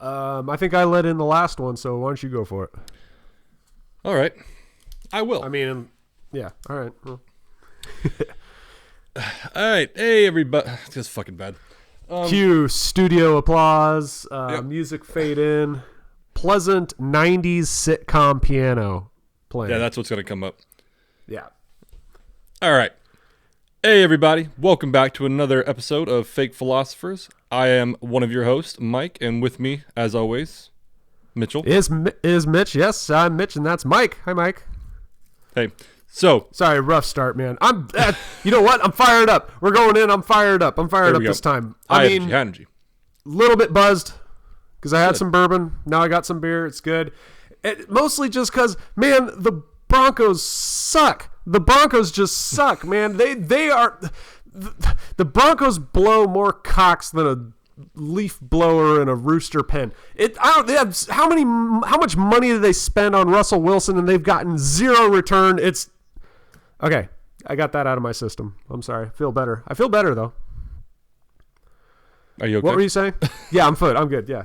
I think I let in the last one, so why don't you go for it? All right. I will. I mean, yeah. All right. Well. All right. Hey, everybody. It's just fucking bad. Cue studio applause, Yep. music fade in, pleasant 90s sitcom piano playing. Yeah, that's what's going to come up. Yeah. All right. Hey, everybody. Welcome back to another episode of Fake Philosophers. I am one of your hosts, Mike, and with me, as always, Mitchell. Is Mitch? Yes, I'm Mitch, and that's Mike. Hi, Mike. Hey. So, sorry, rough start, man. You know what? I'm fired up. We're going in. I'm fired up. I'm fired up this time. I mean, high energy. Little bit buzzed because I had some bourbon. Now I got some beer. It's good. Mostly just because, man, the Broncos suck. The Broncos just suck, man. They are the Broncos blow more cocks than a leaf blower in a rooster pen. How much money did they spend on Russell Wilson and they've gotten zero return? It's okay. I got that out of my system. I'm sorry. I feel better though. Are you okay? What were you saying? Yeah, I'm good. Yeah.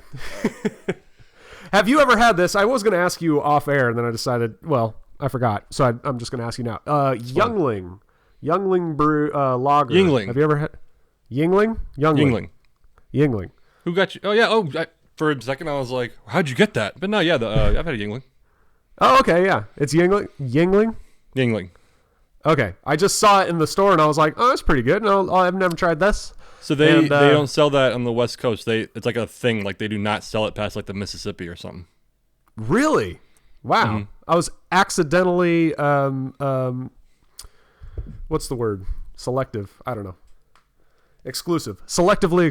Have you ever had this? I was going to ask you off air, and then I decided, well, I forgot. So I'm just going to ask you now. Youngling Brew Lager. Yingling. Have you ever had Youngling? Who got you? Oh, yeah. For a second, I was like, how'd you get that? But no, yeah, I've had a Yingling. Oh, okay, yeah. It's Yingling? Yingling. Okay. I just saw it in the store, and I was like, oh, that's pretty good. No, I've never tried this. So they don't sell that on the West Coast. It's like a thing. Like they do not sell it past like the Mississippi or something. Really? Wow. Mm-hmm. I was accidentally what's the word? Selective. I don't know. Exclusive. Selectively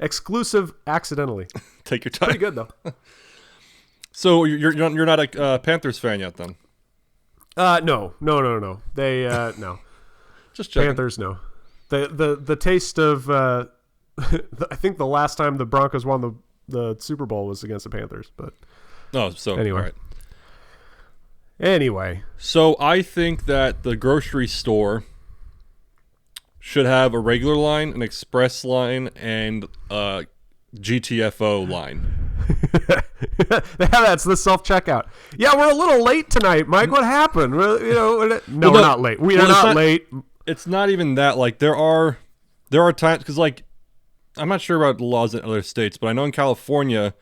exclusive accidentally. Take your time. Pretty good though. So you're not a Panthers fan yet then? No. They no. Just checking. Panthers no. The taste of I think the last time the Broncos won the Super Bowl was against the Panthers, but Anyway. So I think that the grocery store should have a regular line, an express line, and a GTFO line. That's the self-checkout. Yeah, we're a little late tonight, Mike. What happened? We're not late. We are not late. It's not even that. Like there are times because like I'm not sure about the laws in other states, but I know in California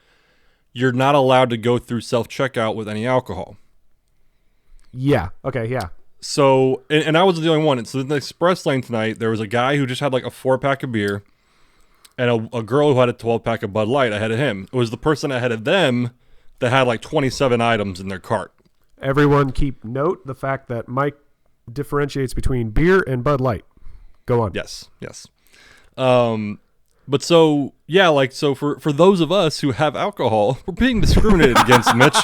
you're not allowed to go through self-checkout with any alcohol. Yeah. Okay. Yeah. So and I wasn't the only one. And so in the express lane tonight, there was a guy who just had like a 4-pack of beer, and a girl who had a 12-pack of Bud Light ahead of him. It was the person ahead of them that had like 27 items in their cart. Everyone keep note the fact that Mike differentiates between beer and Bud Light. Go on. Yes. But so, yeah, like, so for those of us who have alcohol, we're being discriminated against, Mitch.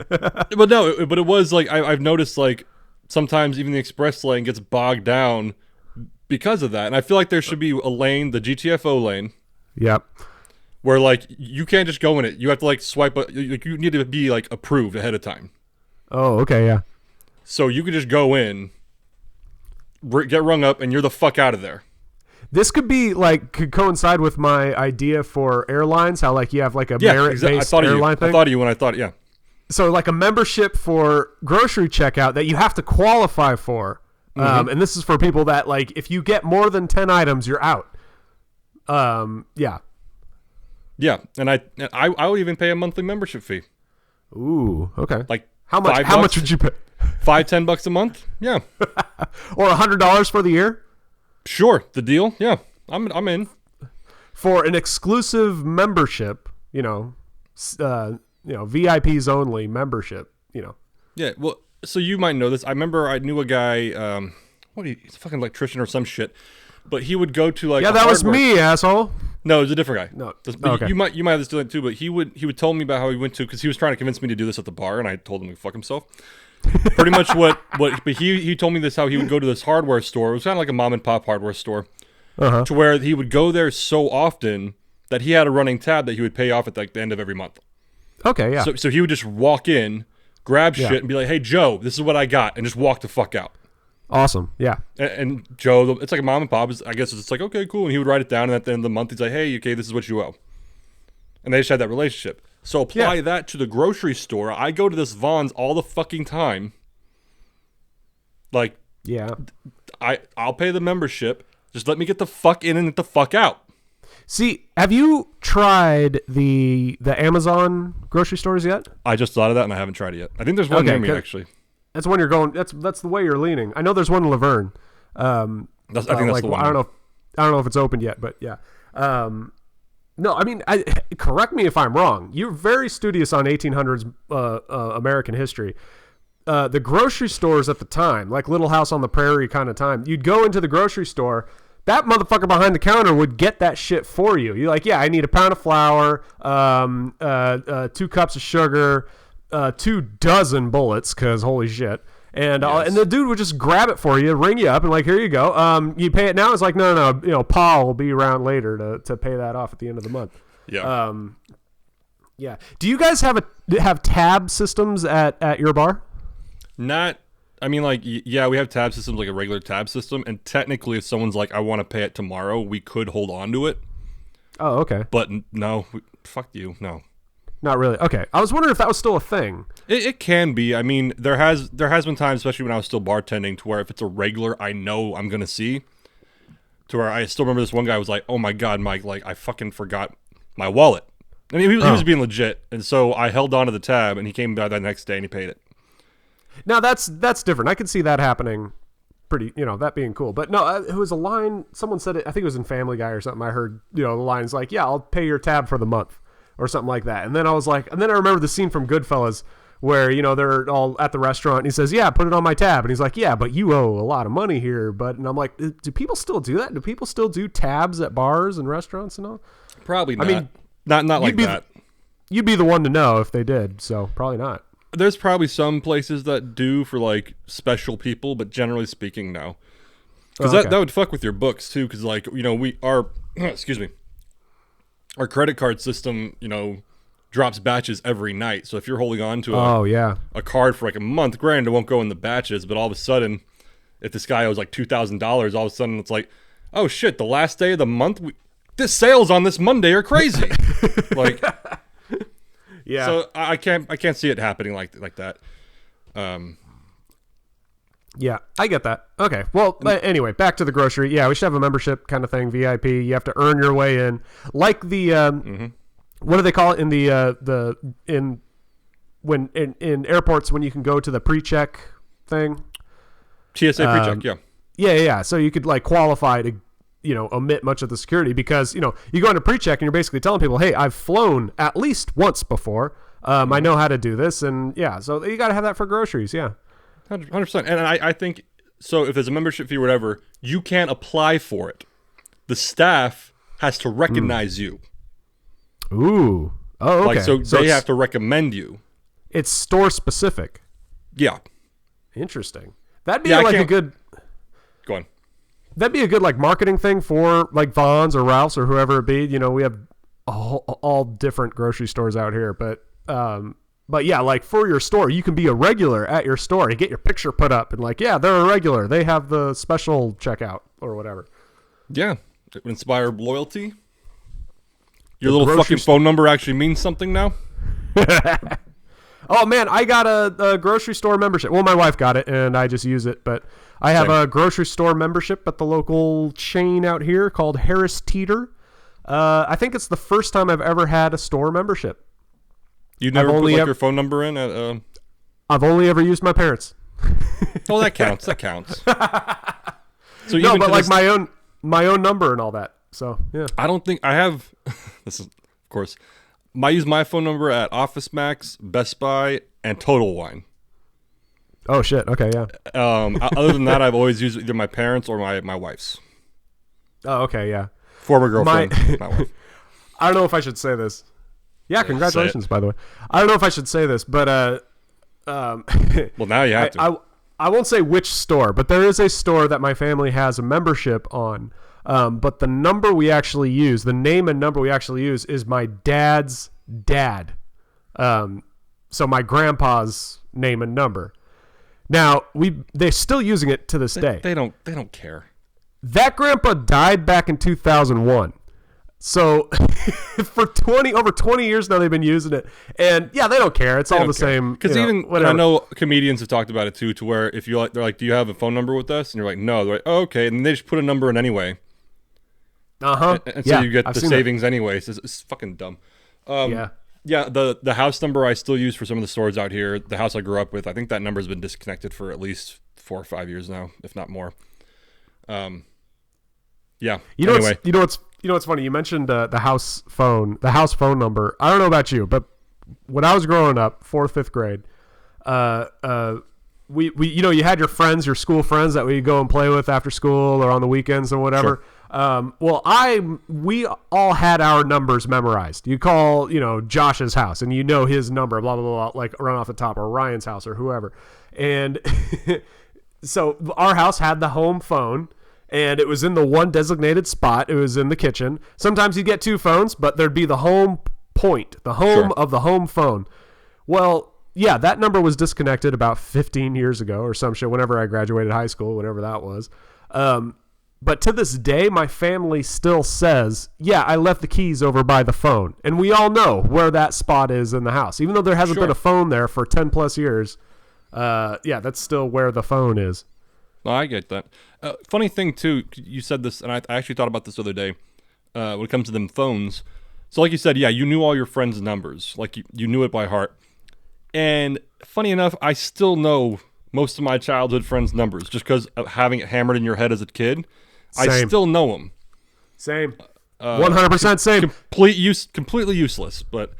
But it was like, I've noticed like sometimes even the express lane gets bogged down because of that. And I feel like there should be a lane, the GTFO lane. Yep. Where like, you can't just go in it. You have to like swipe, you need to be like approved ahead of time. Oh, okay, yeah. So you could just go in, get rung up, and you're the fuck out of there. This could coincide with my idea for airlines, how like you have like a merit-based airline thing. I thought of you when I thought, yeah. So like a membership for grocery checkout that you have to qualify for. Mm-hmm. And this is for people that like, if you get more than 10 items, you're out. Yeah. Yeah, and I would even pay a monthly membership fee. Ooh, okay. Like how much would you pay? $5-10 a month? Yeah. Or $100 for the year? Sure, the deal. Yeah, I'm in. For an exclusive membership, VIPs only membership, Yeah, well, so you might know this. I remember I knew a guy, he's a fucking electrician or some shit, but he would go to like that was me, asshole. No, it was a different guy. No, okay. You might have this doing it too, but he would tell me about how he went to, because he was trying to convince me to do this at the bar, and I told him to fuck himself. Pretty much but he told me this, how he would go to this hardware store. It was kind of like a mom and pop hardware store, to where he would go there so often that he had a running tab that he would pay off at like the end of every month. Okay, yeah. So he would just walk in, grab shit, and be like, "Hey Joe, this is what I got," and just walk the fuck out. Awesome. Yeah. And Joe, it's like a mom and pop. I guess it's like, okay, cool. And he would write it down, and at the end of the month, he's like, hey, okay, this is what you owe. And they just had that relationship. So apply that to the grocery store. I go to this Vons all the fucking time. Like, yeah, I'll pay the membership. Just let me get the fuck in and get the fuck out. See, have you tried the Amazon grocery stores yet? I just thought of that, and I haven't tried it yet. I think there's one near me, actually. That's one you're going. That's the way you're leaning. I know there's one in Laverne. I think that's the one. I don't know if it's opened yet, but yeah. No, I mean, correct me if I'm wrong. You're very studious on 1800s American history. The grocery stores at the time, like Little House on the Prairie kind of time, you'd go into the grocery store. That motherfucker behind the counter would get that shit for you. You're like, yeah, I need a pound of flour, 2 cups of sugar, 24 bullets, because holy shit. And and the dude would just grab it for you, ring you up, and like, here you go. You pay it now. It's like, no. Paul will be around later to pay that off at the end of the month. Yeah. Yeah. Do you guys have tab systems at your bar? Not. I mean, like, yeah, we have tab systems, like a regular tab system, and technically, if someone's like, I want to pay it tomorrow, we could hold on to it. Oh, okay. But no, fuck you, no. Not really. Okay, I was wondering if that was still a thing. It can be. I mean, there has been times, especially when I was still bartending, to where if it's a regular, I know I'm gonna see. To where I still remember this one guy was like, "Oh my god, Mike! Like I fucking forgot my wallet." And he was being legit, and so I held on to the tab, and he came by that next day and he paid it. Now that's different. I could see that happening. Pretty, that being cool. But no, it was a line. Someone said it. I think it was in Family Guy or something. I heard, the line's like, "Yeah, I'll pay your tab for the month," or something like that. And then I was like, and then I remember the scene from Goodfellas where they're all at the restaurant and he says, "Yeah, put it on my tab," and he's like, "Yeah, but you owe a lot of money here." And I'm like, do people still do that? Do people still do tabs at bars and restaurants and all? Probably not. I mean, not like that. You'd be the one to know if they did. So probably not. There's probably some places that do for like special people, but generally speaking, no. Because that would fuck with your books too. Because like our excuse me, our credit card system drops batches every night. So if you're holding on to a card for like a month, granted it won't go in the batches, but all of a sudden, if this guy owes like $2,000, all of a sudden it's like, oh shit, the last day of the month, this sales on this Monday are crazy. Like. Yeah. So I can't see it happening like that. Yeah, I get that. Okay. Well, anyway, back to the grocery. Yeah, we should have a membership kind of thing, VIP. You have to earn your way in, like the what do they call it in airports when you can go to the pre-check thing? TSA pre-check, yeah. Yeah. So you could like qualify to omit much of the security because, you go into pre-check and you're basically telling people, hey, I've flown at least once before. I know how to do this. And yeah, so you got to have that for groceries. Yeah. 100%. And I think, so if there's a membership fee or whatever, you can't apply for it. The staff has to recognize you. Ooh. Oh, okay. Like, so they have to recommend you. It's store specific. Yeah. Interesting. That'd be like a good... Go on. That'd be a good like marketing thing for like Vons or Ralph's or whoever it be. We have all different grocery stores out here, but yeah, like for your store, you can be a regular at your store and get your picture put up and like, yeah, they're a regular. They have the special checkout or whatever. Yeah, it would inspire loyalty. Your little fucking phone number actually means something now. Oh man, I got a grocery store membership. Well, my wife got it and I just use it, but I have a grocery store membership at the local chain out here called Harris Teeter. I think it's the first time I've ever had a store membership. You never put your phone number in at I've only ever used my parents. Oh, that counts. That counts. So no, but like my own number and all that. So yeah. I don't think I have. This is, of course, I use my phone number at Office Max, Best Buy, and Total Wine. Oh shit! Okay, yeah. Other than that, I've always used either my parents or my wife's. Oh, okay, yeah. Former girlfriend, my wife. I don't know if I should say this. Yeah, congratulations, by the way. I don't know if I should say this, but well, now you have to. I won't say which store, but there is a store that my family has a membership on. But the number we actually use, the name and number we actually use, is my dad's dad. So my grandpa's name and number. Now they're still using it to this day. They don't care. That grandpa died back in 2001. So for over 20 years now they've been using it, and yeah, they don't care. It's all the same. Because even I know comedians have talked about it too, to where if they're like, "Do you have a phone number with us?" and you're like, "No," they're like, "Oh, okay," and they just put a number in anyway. And so you get the savings anyway. So it's fucking dumb. Yeah, the house number I still use for some of the stores out here. The house I grew up with, I think that number has been disconnected for at least 4 or 5 years now, if not more. Yeah. You know what's funny? You mentioned the house phone number. I don't know about you, but when I was growing up, 4th, 5th grade, we you had your friends, your school friends that we go and play with after school or on the weekends or whatever. Sure. We all had our numbers memorized. You call, Josh's house and his number, blah, blah, blah, like run off the top, or Ryan's house or whoever. And so our house had the home phone, and it was in the one designated spot. It was in the kitchen. Sometimes you'd get 2 phones, but there'd be the home point, the home of the home phone. Well, yeah, that number was disconnected about 15 years ago or some shit, whenever I graduated high school, whatever that was. But to this day, my family still says, yeah, I left the keys over by the phone. And we all know where that spot is in the house. Even though there hasn't been a phone there for 10 plus years, that's still where the phone is. No, I get that. Funny thing, too, you said this, and I actually thought about this the other day, when it comes to them phones. So like you said, yeah, you knew all your friends' numbers. Like you knew it by heart. And funny enough, I still know most of my childhood friends' numbers just because of having it hammered in your head as a kid. Same. I still know them. Same. 100% same. Completely useless, but...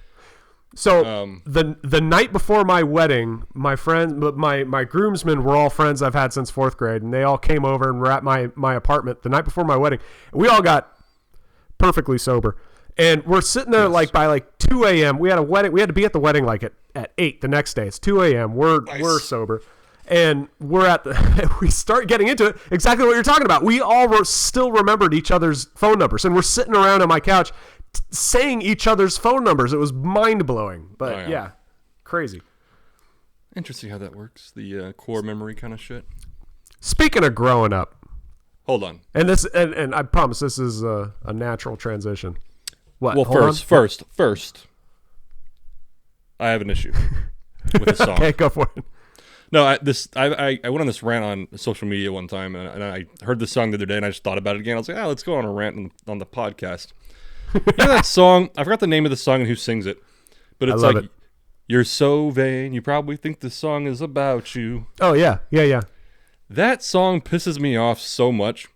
So the night before my wedding, my groomsmen were all friends I've had since 4th grade, and they all came over and were at my apartment the night before my wedding. We all got perfectly sober, and we're sitting there by 2 a.m. We had a wedding. We had to be at the wedding at 8 the next day. It's 2 a.m. We're sober, and we start getting into it. Exactly what you're talking about. We all still remembered each other's phone numbers, and we're sitting around on my couch saying each other's phone numbers. It was mind-blowing, but yeah, crazy. Interesting how that works, the core memory kind of shit. Speaking of growing up, hold on, and I promise this is a natural transition. What? Well, first, I have an issue with the song. Okay, go for it. No, I went on this rant on social media one time, and I heard the song the other day, and I just thought about it again. I was like, let's go on a rant on the podcast. You know that song? I forgot the name of the song and who sings it, but it's like, "You're so vain, you probably think the song is about you." Oh yeah. That song pisses me off so much.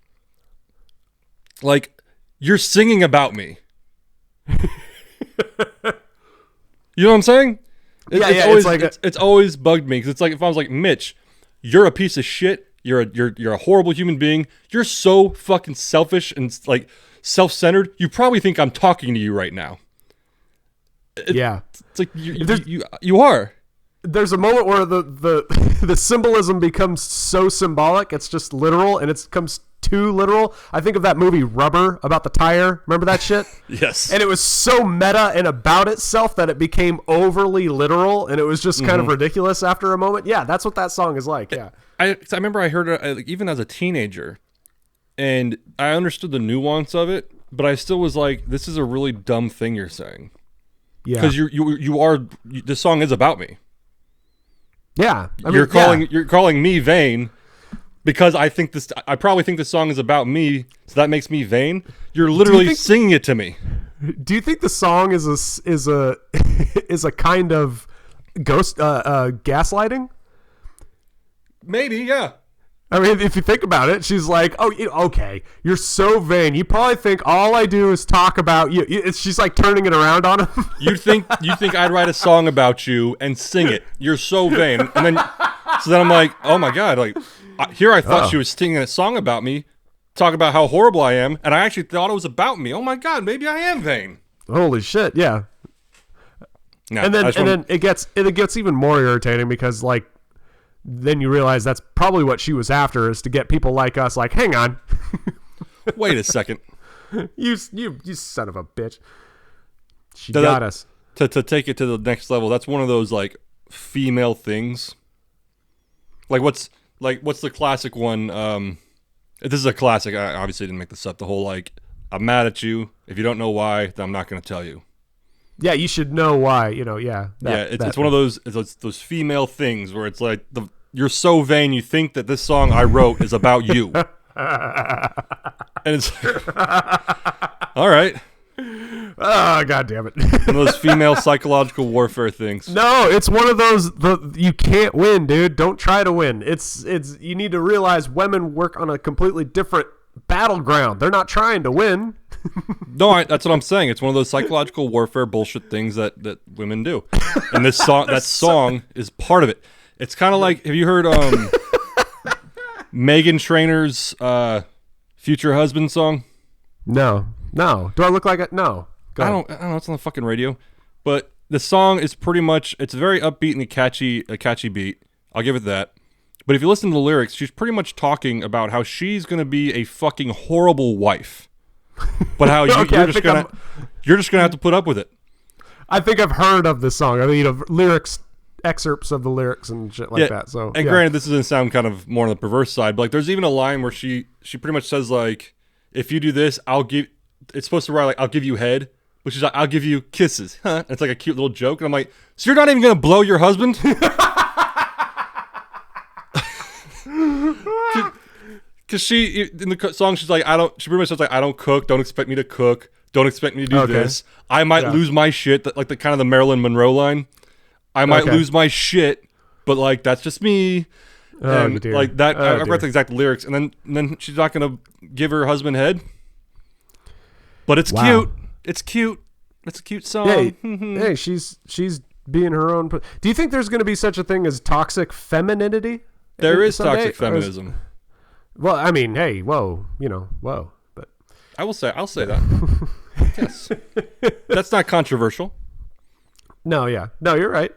Like, you're singing about me. You know what I'm saying? It's always bugged me, because it's like if I was like, Mitch, you're a piece of shit. You're a horrible human being. You're so fucking selfish and like self-centered. You probably think I'm talking to you right now. It's like you are. There's a moment where the symbolism becomes so symbolic, it's just literal, and it becomes too literal. I think of that movie Rubber about the tire. Remember that shit? Yes. And it was so meta and about itself that it became overly literal, and it was just kind of ridiculous after a moment. Yeah, that's what that song is like. Yeah. I remember I heard it even as a teenager, and I understood the nuance of it, but I still was like, this is a really dumb thing you're saying. Yeah. Because this song is about me. Yeah. You're calling me vain because I probably think this song is about me, so that makes me vain. You're literally singing it to me. Do you think the song is a kind of ghost gaslighting? Maybe, yeah. I mean, if you think about it, she's like, "Oh, okay, you're so vain. You probably think all I do is talk about you." She's like turning it around on him. You think I'd write a song about you and sing it? You're so vain. And then I'm like, oh my god, like I thought she was singing a song about me, talking about how horrible I am, and I actually thought it was about me. Oh my god, maybe I am vain. Holy shit, yeah. No, and then it gets even more irritating because like, then you realize that's probably what she was after, is to get people like us like, hang on. Wait a second. You son of a bitch. She got us. To take it to the next level, that's one of those like female things what's the classic one? This is a classic. I obviously didn't make this up. The whole like, I'm mad at you. If you don't know why, then I'm not going to tell you. Yeah, you should know why. It's one of those female things where it's like you're so vain you think that this song I wrote is about you, and it's all right. Oh, God damn it. One of those female psychological warfare things. No, it's one of those, you can't win, dude. Don't try to win. It's you need to realize women work on a completely different battleground. They're not trying to win. No, that's what I'm saying. It's one of those psychological warfare bullshit things that women do. And this song is part of it. It's kind of like, have you heard Meghan Trainor's Future Husband song? No. Do I look like it? No. I don't know. It's on the fucking radio. But the song is pretty much, it's very upbeat and a catchy beat. I'll give it that. But if you listen to the lyrics, she's pretty much talking about how she's going to be a fucking horrible wife. But how you're just going to have to put up with it. I think I've heard of this song. I mean, lyrics, excerpts of the lyrics and shit like that. So, and granted, this is going to sound kind of more on the perverse side, but like there's even a line where she pretty much says like, if you do this, it's supposed to write like, I'll give you head, which is like, I'll give you kisses. Huh? It's like a cute little joke. And I'm like, so you're not even going to blow your husband? Because she, in the song, she's like, she pretty much says like, I don't cook. Don't expect me to cook. Don't expect me to do this. I might lose my shit. Like the kind of the Marilyn Monroe line. I might lose my shit, but like, that's just me. And dear. Like that, I read the exact lyrics. And then she's not going to give her husband head. But it's cute. It's cute. It's a cute song. Hey, she's being her own. Do you think there's going to be such a thing as toxic femininity? There is toxic feminism. Well, I mean, hey, whoa. But I'll say that. Yes. That's not controversial. No, you're right.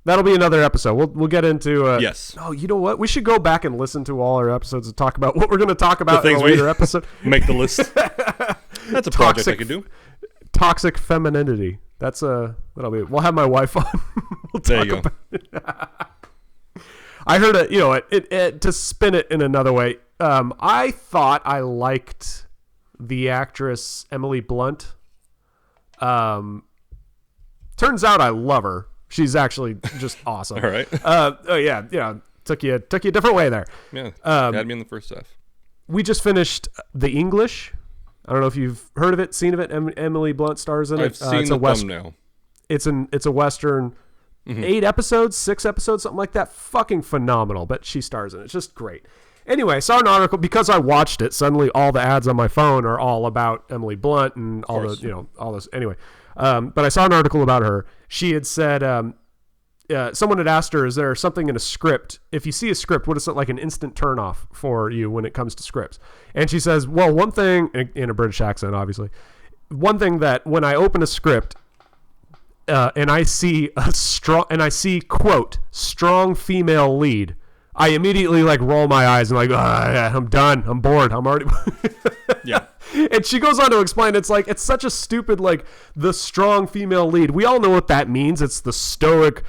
That'll be another episode. We'll get into. Yes. Oh, you know what? We should go back and listen to all our episodes and talk about what we're going to talk about in a later episode. Make the list. That's a project I could do. Toxic femininity. That'll be. We'll have my wife on. We'll talk about it. I heard it. To spin it in another way. I thought I liked the actress Emily Blunt. Turns out I love her. She's actually just awesome. All right. Took you a different way there. Yeah. Had me in the first half. We just finished The English. I don't know if you've heard of it, seen of it. Emily Blunt stars in it. I've seen the thumbnail. It's a Western. 8 episodes, 6 episodes, something like that. Fucking phenomenal. But she stars in it. It's just great. Anyway, I saw an article because I watched it. Suddenly, all the ads on my phone are all about Emily Blunt and all this. Anyway, but I saw an article about her. She had said, someone had asked her, "Is there something in a script? If you see a script, what is it like an instant turnoff for you when it comes to scripts?" And she says, "Well, one thing," in a British accent, obviously, one thing that when I open a script. And I see quote strong female lead, I immediately like roll my eyes and like, I'm done. I'm bored. I'm already. Yeah. And she goes on to explain, it's like, it's such a stupid, like the strong female lead. We all know what that means. It's the stoic,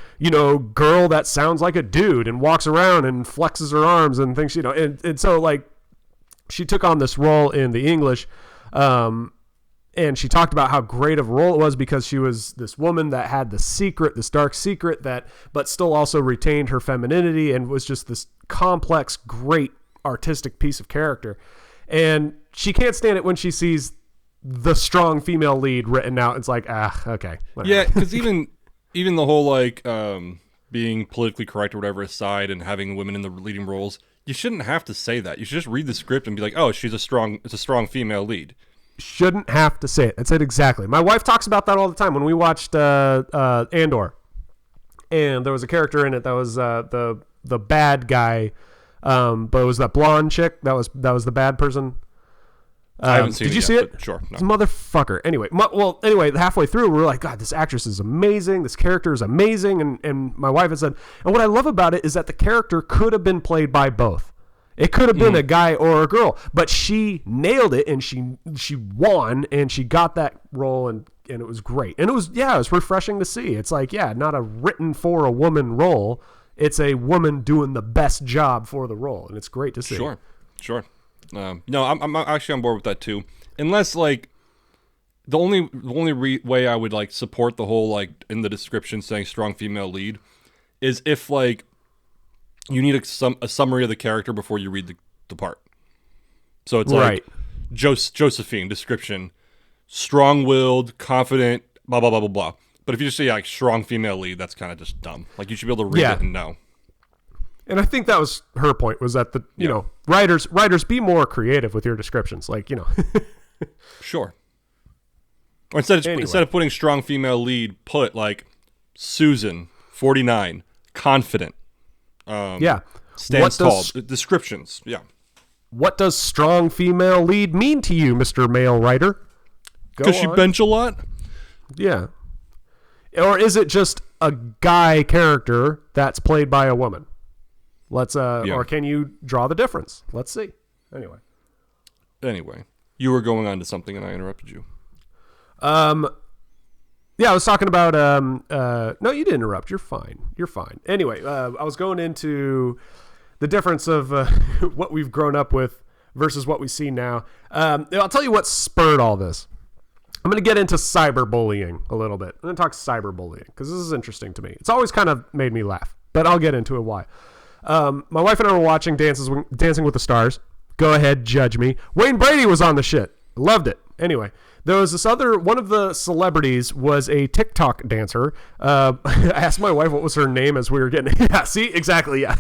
girl that sounds like a dude and walks around and flexes her arms and thinks, and so like she took on this role in The English. And she talked about how great of a role it was because she was this woman that had this dark secret but still also retained her femininity and was just this complex, great artistic piece of character. And she can't stand it when she sees the strong female lead written out. It's like, okay. Whatever. Yeah, because even the whole like being politically correct or whatever aside and having women in the leading roles, you shouldn't have to say that. You should just read the script and be like, oh, it's a strong female lead. Shouldn't have to say it. That's it exactly. My wife talks about that all the time. When we watched Andor, and there was a character in it that was the bad guy, but it was that blonde chick that was the bad person. I haven't seen it. Did you see it? Sure. No. This motherfucker. Anyway, halfway through, we were like, God, this actress is amazing. This character is amazing. And my wife had said, and what I love about it is that the character could have been played by both. It could have been a guy or a girl, but she nailed it and she won and she got that role and it was great. And it was refreshing to see. It's like, not a written for a woman role. it's a woman doing the best job for the role, and it's great to see. Sure. No, I'm actually on board with that too. Unless like the only way I would like support the whole like in the description saying strong female lead is if like you need a summary of the character before you read the part. So it's like Josephine description, strong-willed, confident, blah blah blah blah blah. But if you just say like strong female lead, that's kind of just dumb. Like you should be able to read it and know. And I think that was her point, was that you know, writers be more creative with your descriptions, like, you know. Sure. Or instead of putting strong female lead, put like Susan, 49, confident. Stands tall. Descriptions. Yeah. What does strong female lead mean to you, Mr. Male Writer? Because she bench a lot? Yeah. Or is it just a guy character that's played by a woman? Or can you draw the difference? Let's see. Anyway, you were going on to something and I interrupted you. Yeah, I was talking about, no, you didn't interrupt. You're fine. Anyway, I was going into the difference of what we've grown up with versus what we see now. I'll tell you what spurred all this. I'm going to get into cyberbullying a little bit. I'm going to talk cyberbullying because this is interesting to me. It's always kind of made me laugh, but I'll get into it why. My wife and I were watching Dancing with the Stars. Go ahead, judge me. Wayne Brady was on the shit. Loved it. Anyway, there was this one of the celebrities was a TikTok dancer. I asked my wife what was her name as we were getting. Yeah, see, exactly. Yeah.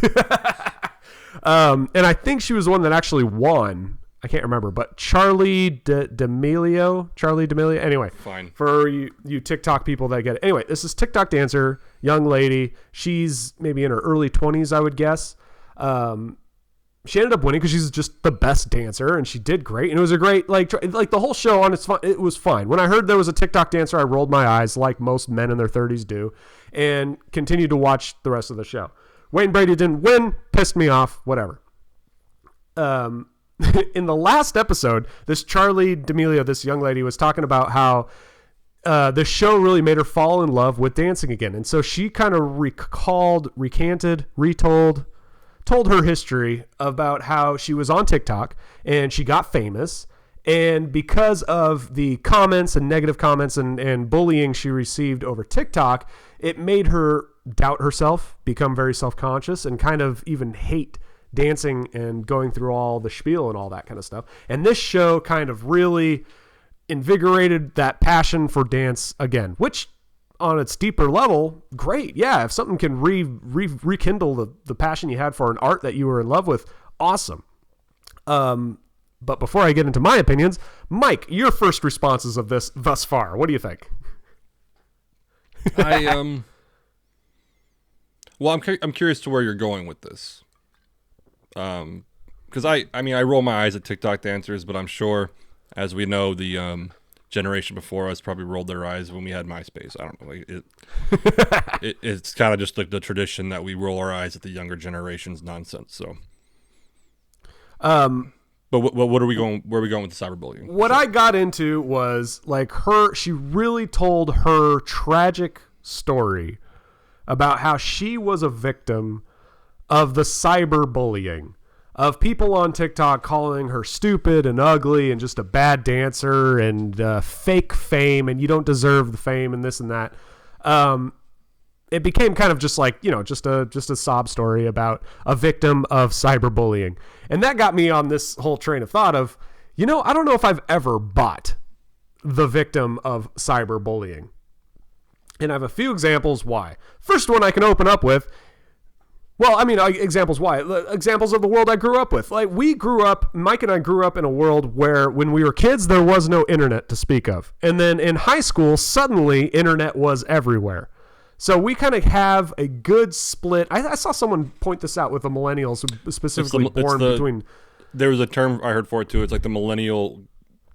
And I think she was the one that actually won. I can't remember, but Charlie D'Amelio. Anyway, fine. For you TikTok people that get it. Anyway, this is TikTok dancer, young lady. She's maybe in her early 20s, I would guess. She ended up winning because she's just the best dancer, and she did great. And it was a great, like the whole show on its fun. It was fine. When I heard there was a TikTok dancer, I rolled my eyes like most men in their 30s do, and continued to watch the rest of the show. Wayne Brady didn't win, pissed me off, whatever. In the last episode, this Charlie D'Amelio, this young lady, was talking about how the show really made her fall in love with dancing again. And so she kind of told her history about how she was on TikTok and she got famous. And because of the comments and negative comments and bullying she received over TikTok, it made her doubt herself, become very self-conscious, and kind of even hate dancing and going through all the spiel and all that kind of stuff. And this show kind of really invigorated that passion for dance again, which on its deeper level, great. Yeah, if something can rekindle the passion you had for an art that you were in love with, awesome. But before I get into my opinions, Mike, your first responses of this thus far, what do you think? Well, I'm curious to where you're going with this. Because I roll my eyes at TikTok dancers, but I'm sure, as we know, the generation before us probably rolled their eyes when we had MySpace. I don't know. It's kind of just like the tradition that we roll our eyes at the younger generation's nonsense. So, but what are we going? Where are we going with the cyberbullying? What I got into was like she really told her tragic story about how she was a victim of the cyberbullying of people on TikTok calling her stupid and ugly and just a bad dancer and fake fame and you don't deserve the fame and this and that. It became kind of just like, just a sob story about a victim of cyberbullying. And that got me on this whole train of thought of, I don't know if I've ever bought the victim of cyberbullying. And I have a few examples why. First one I can open up with, examples why. Examples of the world I grew up with. Like Mike and I grew up in a world where when we were kids, there was no internet to speak of. And then in high school, suddenly internet was everywhere. So we kind of have a good split. I saw someone point this out with the millennials who specifically between. There was a term I heard for it too. It's like the millennial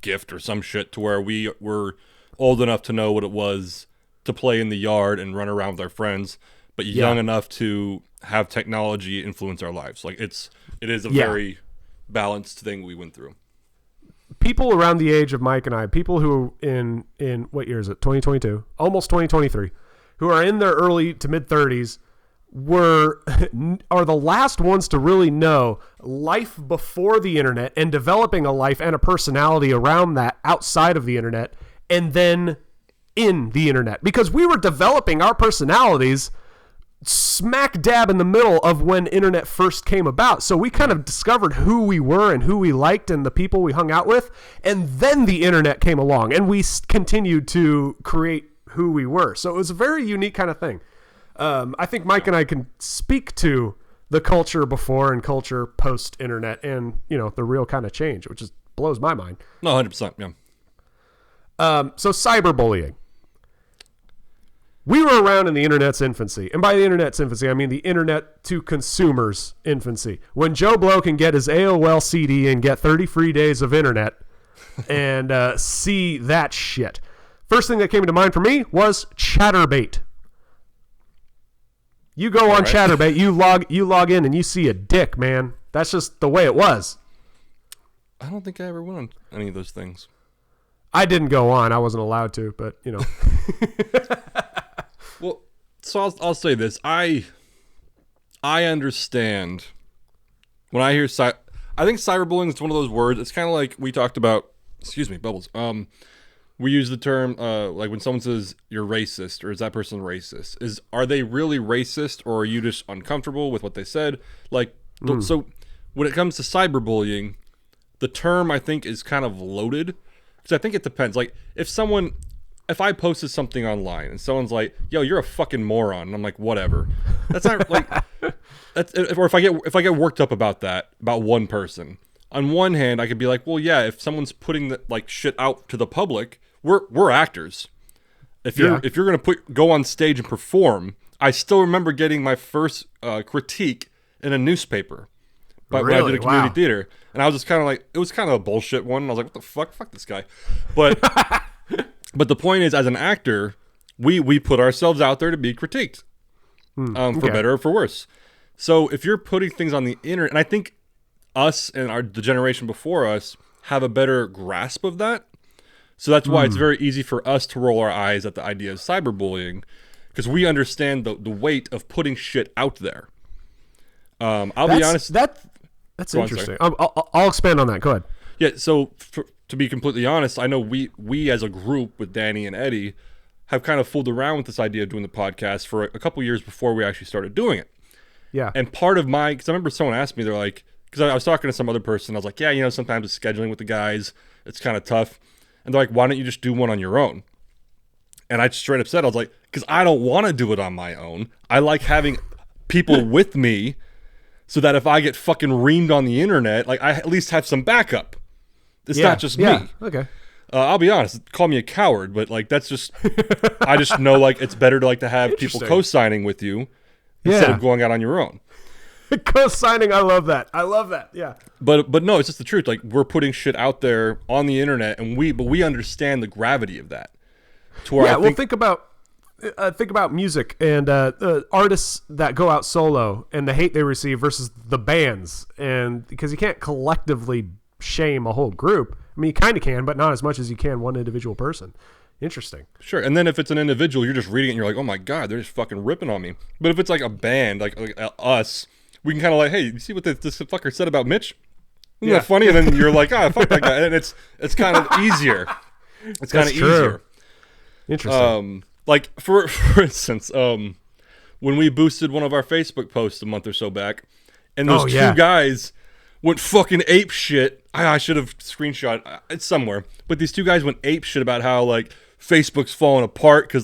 gift or some shit to where we were old enough to know what it was to play in the yard and run around with our friends, but young enough to have technology influence our lives. Like it is a very balanced thing we went through. People around the age of Mike and I, people who in what year is it? 2022, almost 2023, who are in their early to mid 30s, are the last ones to really know life before the internet and developing a life and a personality around that outside of the internet and then in the internet, because we were developing our personalities smack dab in the middle of when internet first came about. So we kind of discovered who we were and who we liked and the people we hung out with, and then the internet came along and we continued to create who we were. So it was a very unique kind of thing. I think Mike and I can speak to the culture before and culture post internet and, the real kind of change, which just blows my mind. No, 100%. Yeah. So cyberbullying. We were around in the internet's infancy. And by the internet's infancy, I mean the internet to consumers infancy. When Joe Blow can get his AOL CD and get 30 free days of internet and see that shit. First thing that came to mind for me was Chatterbait. You go on Chatterbait, you log in and you see a dick, man. That's just the way it was. I don't think I ever went on any of those things. I didn't go on. I wasn't allowed to, but Well, so I'll say this. I understand when I hear I think cyberbullying is one of those words. It's kind of like we talked about. Excuse me, Bubbles. We use the term like when someone says you're racist or is that person racist? Are they really racist or are you just uncomfortable with what they said? So when it comes to cyberbullying, the term I think is kind of loaded because I think it depends. Like if I posted something online and someone's like, "Yo, you're a fucking moron," and I'm like, "Whatever," that's not like that's. Or if I get worked up about one person. On one hand, I could be like, "Well, yeah, if someone's putting the shit out to the public, we're actors. If you're gonna go on stage and perform, I still remember getting my first critique in a newspaper, but when I did a community theater, and I was just kind of like, it was kind of a bullshit one. And I was like, what the fuck this guy, but but the point is, as an actor, we put ourselves out there to be critiqued, for better or for worse. So if you're putting things on the internet, and I think us and the generation before us have a better grasp of that. So that's why it's very easy for us to roll our eyes at the idea of cyberbullying, because we understand the weight of putting shit out there. I'll be honest. That's interesting. I'll expand on that. Go ahead. Yeah. So to be completely honest, I know we as a group with Danny and Eddie have kind of fooled around with this idea of doing the podcast for a couple years before we actually started doing it. Yeah. And part of because I remember someone asked me, they're like, because I was talking to some other person, I was like, yeah, sometimes it's scheduling with the guys, it's kind of tough. And they're like, why don't you just do one on your own? And I just straight up said, I was like, because I don't want to do it on my own. I like having people with me so that if I get fucking reamed on the internet, I at least have some backup. It's not just me. Okay. I'll be honest, call me a coward, but that's just, I just know it's better to have people co-signing with you instead of going out on your own. Co-signing, I love that. Yeah. But no, it's just the truth. We're putting shit out there on the internet, and we understand the gravity of that. To where think about music and artists that go out solo and the hate they receive versus the bands, and because you can't collectively shame a whole group. I mean, you kind of can, but not as much as you can one individual person. Interesting. Sure. And then if it's an individual, you're just reading it and you're like, oh my God, they're just fucking ripping on me. But if it's like a band, like us, we can kind of hey, you see what this fucker said about Mitch? Isn't that funny? And then you're like, fuck that guy. And it's kind of easier. It's kind of easier. Interesting. For instance, when we boosted one of our Facebook posts a month or so back, and those two guys went fucking ape shit. I should have screenshot it somewhere. But these two guys went ape shit about how Facebook's falling apart because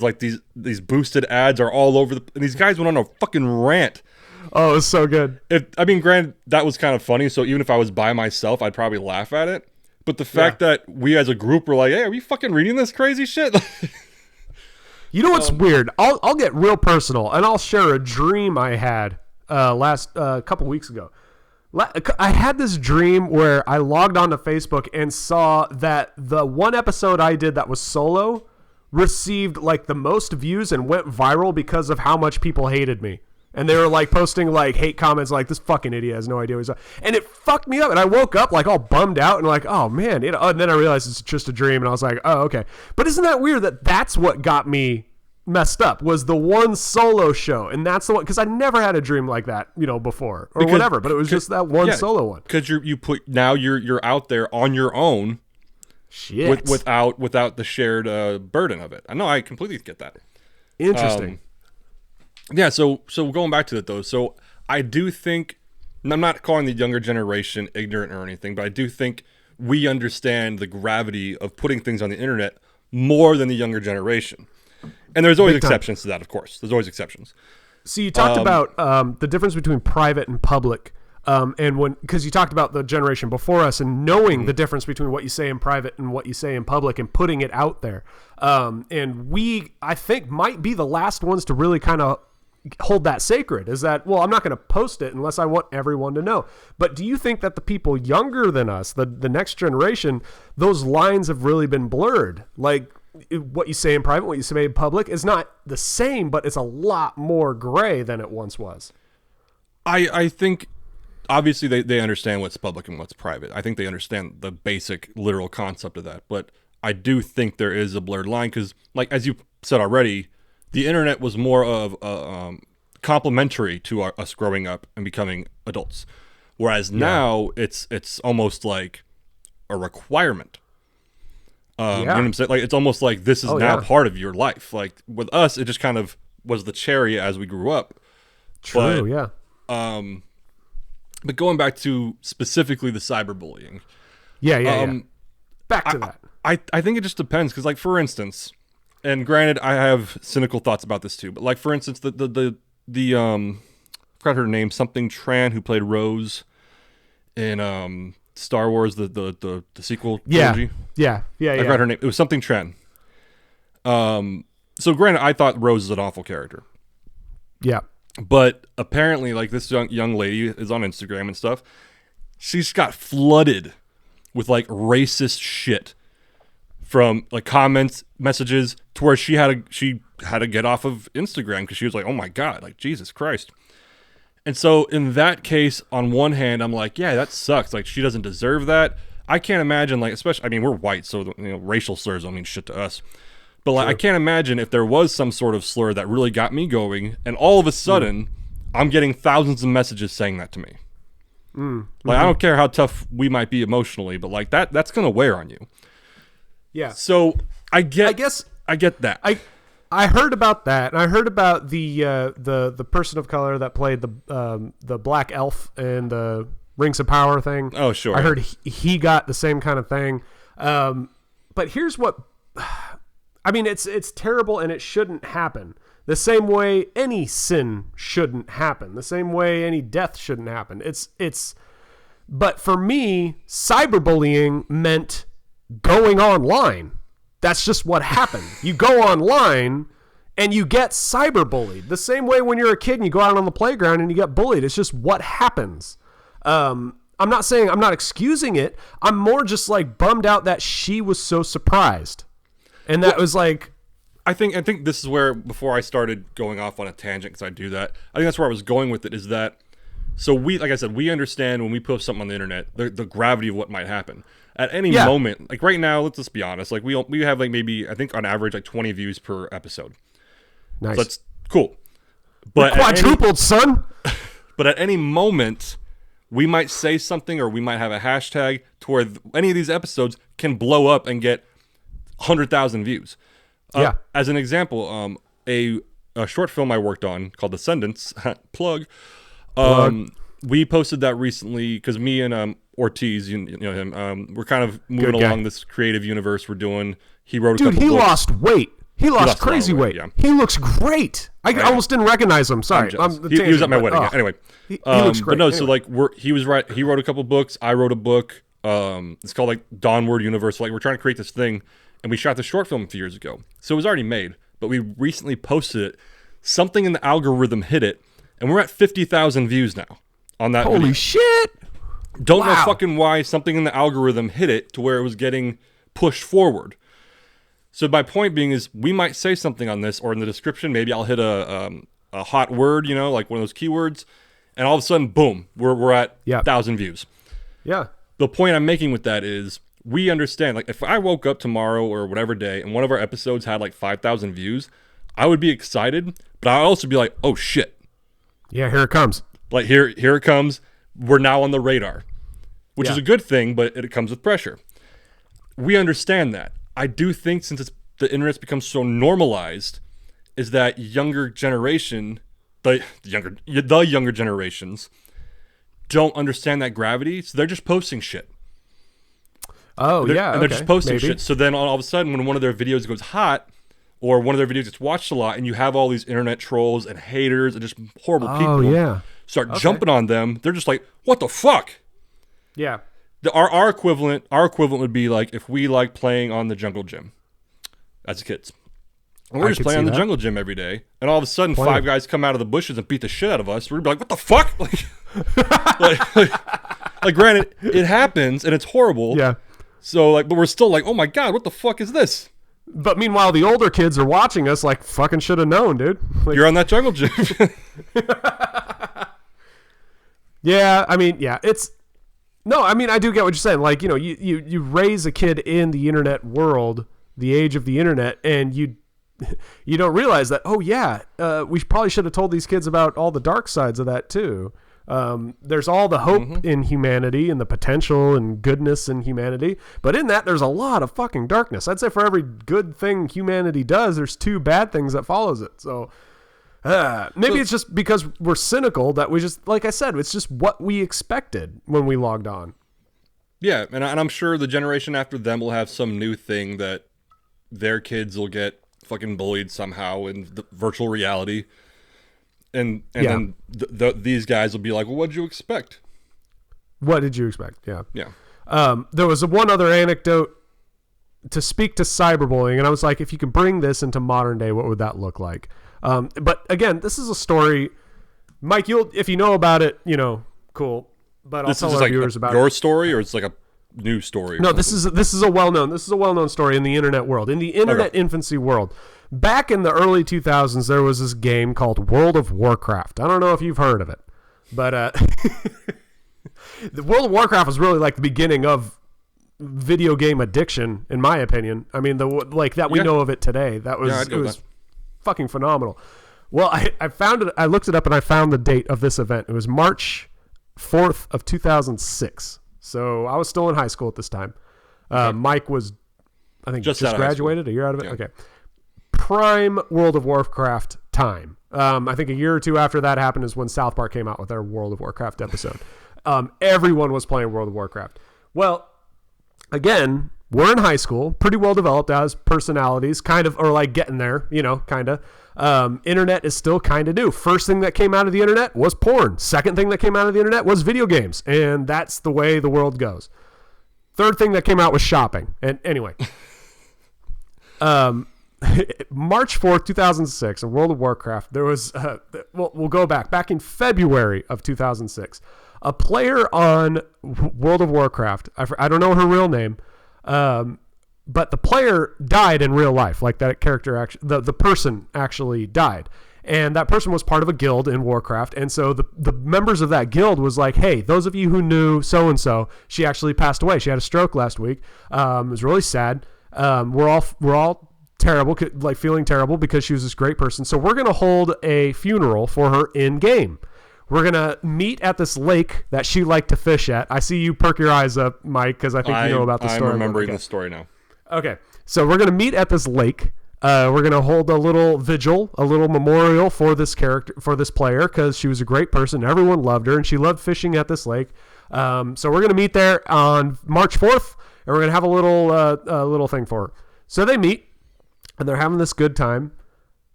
these boosted ads are all over and these guys went on a fucking rant. Oh, it was so good. Granted, that was kind of funny, so even if I was by myself, I'd probably laugh at it. But the fact that we as a group were like, hey, are we fucking reading this crazy shit? You know what's weird? I'll get real personal, and I'll share a dream I had last couple weeks ago. I had this dream where I logged onto Facebook and saw that the one episode I did that was solo received the most views and went viral because of how much people hated me. And they were posting hate comments this fucking idiot has no idea what he's doing. And it fucked me up. And I woke up all bummed out and oh man. And then I realized it's just a dream. And I was like, oh, okay. But isn't that weird that that's what got me messed up was the one solo show, and that's the one, because I never had a dream like that, before or whatever, but it was just that one solo one. Because you're out there on your own, shit, without the shared burden of it. I know, I completely get that. Interesting. Yeah, so going back to that though, so I do think, and I'm not calling the younger generation ignorant or anything, but I do think we understand the gravity of putting things on the internet more than the younger generation. And there's always exceptions to that, of course. There's always exceptions. So you talked about the difference between private and public, because you talked about the generation before us and knowing the difference between what you say in private and what you say in public and putting it out there. And we, I think, might be the last ones to really kind of hold that sacred, is that, well, I'm not going to post it unless I want everyone to know. But do you think that the people younger than us, the next generation, those lines have really been blurred? Like, what you say in private, what you say in public is not the same, but it's a lot more gray than it once was. I think obviously they understand what's public and what's private. I think they understand the basic literal concept of that. But I do think there is a blurred line because, like, as you said already, the internet was more of complementary to us growing up and becoming adults. Whereas now it's almost like a requirement. You know what I'm saying? Like, it's almost like this is now part of your life. Like, with us, it just kind of was the cherry as we grew up. True, But going back to specifically the cyberbullying. Back to that. I think it just depends. Because, like, for instance, and granted, I have cynical thoughts about this too. But, like, for instance, the I forgot her name, something Tran, who played Rose in Star Wars, the sequel trilogy. I forgot her name. It was something Tran. So granted, I thought Rose is an awful character. Yeah. But apparently, like, this young lady is on Instagram and stuff. She's got flooded with, like, racist shit from, like, comments, messages, to where she had to get off of Instagram because she was like, oh my God, like, Jesus Christ. And so in that case, on one hand, I'm like, yeah, that sucks. Like, she doesn't deserve that. I can't imagine, like, especially, I mean, we're white, so, racial slurs don't mean shit to us. But, like, I can't imagine if there was some sort of slur that really got me going, and all of a sudden, I'm getting thousands of messages saying that to me. Like, I don't care how tough we might be emotionally, but, like, that's going to wear on you. Yeah. So I get that. I heard about that, and I heard about the person of color that played the black elf in the Rings of Power thing. Oh, sure. I heard he got the same kind of thing. But here's what, I mean, it's terrible and it shouldn't happen. The same way any sin shouldn't happen. The same way any death shouldn't happen. But for me, cyberbullying meant going online. That's just what happened. You go online and you get cyberbullied. The same way when you're a kid and you go out on the playground and you get bullied. It's just what happens. I'm not excusing it. I'm more just, like, bummed out that she was so surprised. And that was like, I think this is where, before I started going off on a tangent, because I do that, I think that's where I was going with it, is that, so like I said, we understand when we post something on the internet, the gravity of what might happen. At any moment, like right now, let's just be honest, like we have, like, maybe, I think on average, like 20 views per episode. Nice. So that's cool. But we're quadrupled, son. But at any moment, we might say something, or we might have a hashtag to where any of these episodes can blow up and get 100,000 views. As an example, a short film I worked on called Descendants, plug. We posted that recently because me and Ortiz, you know him, we're kind of moving along this creative universe we're doing. He wrote a couple books. Lost weight. He lost crazy weight. Yeah. He looks great. I almost didn't recognize him. Sorry. He was at my wedding. Anyway. He looks great. But no, anyway. so, like, he was right. He wrote a couple books. I wrote a book. It's called, like, Dawnward Universe. Like, we're trying to create this thing. And we shot the short film a few years ago. So it was already made. But we recently posted it. Something in the algorithm hit it. And we're at 50,000 views now on that video. Holy shit. Don't know fucking why something in the algorithm hit it to where it was getting pushed forward. So my point being is, we might say something on this, or in the description, maybe I'll hit a hot word, like one of those keywords. And all of a sudden, boom, we're at 1,000 views. Yeah. The point I'm making with that is, we understand, like, if I woke up tomorrow or whatever day and one of our episodes had like 5,000 views, I would be excited, but I'd also be like, oh shit. Yeah, here it comes. Like here it comes. We're now on the radar, which is a good thing, but it comes with pressure. We understand that. I do think since the internet's become so normalized, is that younger generation, the younger generations, don't understand that gravity, so they're just posting shit. Oh, And they're just posting shit. So then all of a sudden, when one of their videos goes hot, or one of their videos gets watched a lot, and you have all these internet trolls and haters and just horrible people start jumping on them, they're just like, what the fuck? Yeah. Our equivalent would be like if we like playing on the jungle gym as kids. And we're just playing on the jungle gym every day, and all of a sudden 5 guys come out of the bushes and beat the shit out of us. We're gonna be like, what the fuck? Like granted, it happens and it's horrible. Yeah. So but we're still like, oh my god, what the fuck is this? But meanwhile, the older kids are watching us like, fucking should have known, dude. Like, you're on that jungle gym. Yeah, I mean, yeah, I do get what you're saying. Like, you raise a kid in the internet world, the age of the internet, and you don't realize that, we probably should have told these kids about all the dark sides of that too. There's all the hope in humanity and the potential and goodness in humanity, but in that there's a lot of fucking darkness. I'd say for every good thing humanity does, there's 2 bad things that follows it. So maybe it's just because we're cynical that we just, like I said, it's just what we expected when we logged on. Yeah, and I'm sure the generation after them will have some new thing that their kids will get fucking bullied somehow in the virtual reality. And then these guys will be like, well, what'd you expect? What did you expect? Yeah. Yeah. There was one other anecdote to speak to cyberbullying, and I was like, if you can bring this into modern day, what would that look like? But again, this is a story, Mike, if you know about it, cool. But I'll tell our viewers about your story, or it's like a new story? No, this is a well-known story in the internet world, in the internet infancy world. Back in the early 2000s, there was this game called World of Warcraft. I don't know if you've heard of it, but the World of Warcraft was really like the beginning of video game addiction, in my opinion. I mean, we know of it today. It was fucking phenomenal. Well, I found it. I looked it up and I found the date of this event. It was March 4th of 2006. So I was still in high school at this time. Mike was, I think, just graduated. A year out of it. Yeah. Okay. Prime World of Warcraft time. I think a year or 2 after that happened is when South Park came out with their World of Warcraft episode. Everyone was playing World of Warcraft. Well, again, we're in high school, pretty well developed as personalities, kind of, or like getting there, kind of. Internet is still kind of new. First thing that came out of the internet was porn. Second thing that came out of the internet was video games. And that's the way the world goes. Third thing that came out was shopping. And anyway, March 4th, 2006, in World of Warcraft, there was, we'll go back in February of 2006, a player on World of Warcraft, I don't know her real name, but the player died in real life. Like that character, the person actually died. And that person was part of a guild in Warcraft. And so the members of that guild was like, hey, those of you who knew so-and-so, she actually passed away. She had a stroke last week. It was really sad. We're all terrible, like feeling terrible because she was this great person. So we're going to hold a funeral for her in game. We're going to meet at this lake that she liked to fish at. I see you perk your eyes up, Mike, because I think you know about the story. I'm remembering the story now. Okay. So we're going to meet at this lake. We're going to hold a little vigil, a little memorial for this character, for this player, because she was a great person. Everyone loved her, and she loved fishing at this lake. So we're going to meet there on March 4th, and we're going to have a little thing for her. So they meet. And they're having this good time.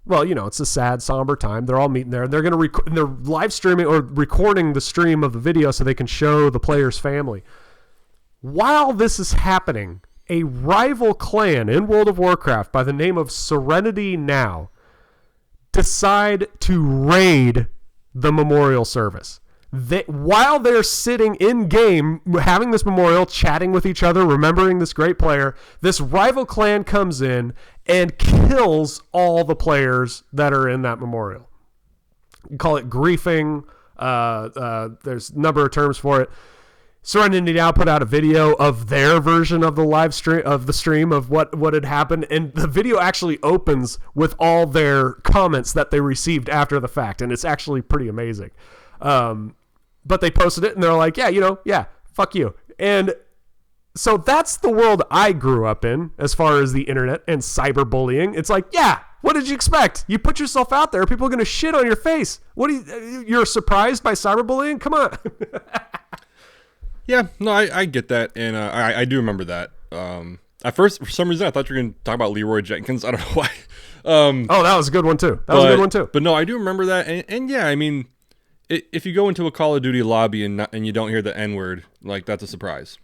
Well, it's a sad, somber time. They're all meeting there. They're going to they're live streaming or recording the stream of the video so they can show the player's family. While this is happening, a rival clan in World of Warcraft by the name of Serenity Now decide to raid the memorial service. While they're sitting in game, having this memorial, chatting with each other, remembering this great player, this rival clan comes in and kills all the players that are in that memorial. You call it griefing. There's a number of terms for it. Serenity Now put out a video of their version of the live stream of the stream of what had happened, and the video actually opens with all their comments that they received after the fact, and it's actually pretty amazing. But they posted it, and they're like, yeah, fuck you. And so that's the world I grew up in as far as the internet and cyberbullying. It's like, yeah, what did you expect? You put yourself out there, people are going to shit on your face. You're surprised by cyberbullying? Come on. Yeah, no, I get that, and I do remember that. At first, for some reason, I thought you were going to talk about Leroy Jenkins. I don't know why. That was a good one, too. But no, I do remember that, and yeah, I mean, if you go into a Call of Duty lobby and you don't hear the N-word, like, that's a surprise.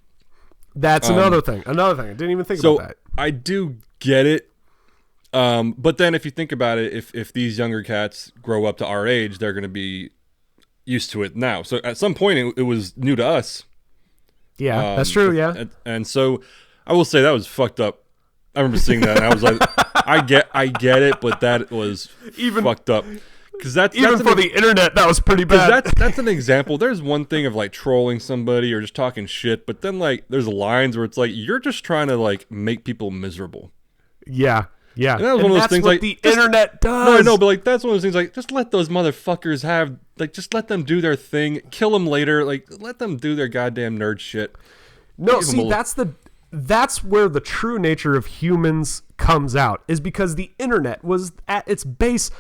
That's another thing. I didn't even think about that. I do get it. But then if you think about it, if these younger cats grow up to our age, they're going to be used to it now. So at some point, it was new to us. Yeah, that's true. Yeah. And so I will say that was fucked up. I remember seeing that, and I was like, I get it, but that was fucked up. Because that's for the internet, that was pretty bad. That's an example. There's one thing of like trolling somebody or just talking shit, but then like there's lines where it's like you're just trying to like make people miserable. Yeah. And that was one of those things what like the internet does. No, but like that's one of those things like just let those motherfuckers have like just let them do their thing. Kill them later. Like let them do their goddamn nerd shit. No, see, that's where the true nature of humans comes out, is because the internet was at its base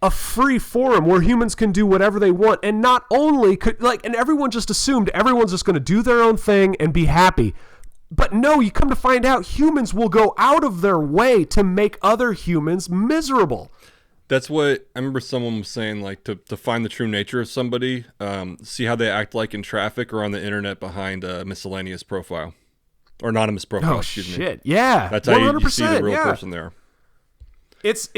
a free forum where humans can do whatever they want, and not only and everyone just assumed everyone's just going to do their own thing and be happy. But no, you come to find out humans will go out of their way to make other humans miserable. That's what I remember someone was saying, like to find the true nature of somebody, see how they act like in traffic or on the internet behind a miscellaneous profile or anonymous profile. Excuse me. Shit. Yeah. That's how you see the real person there. It's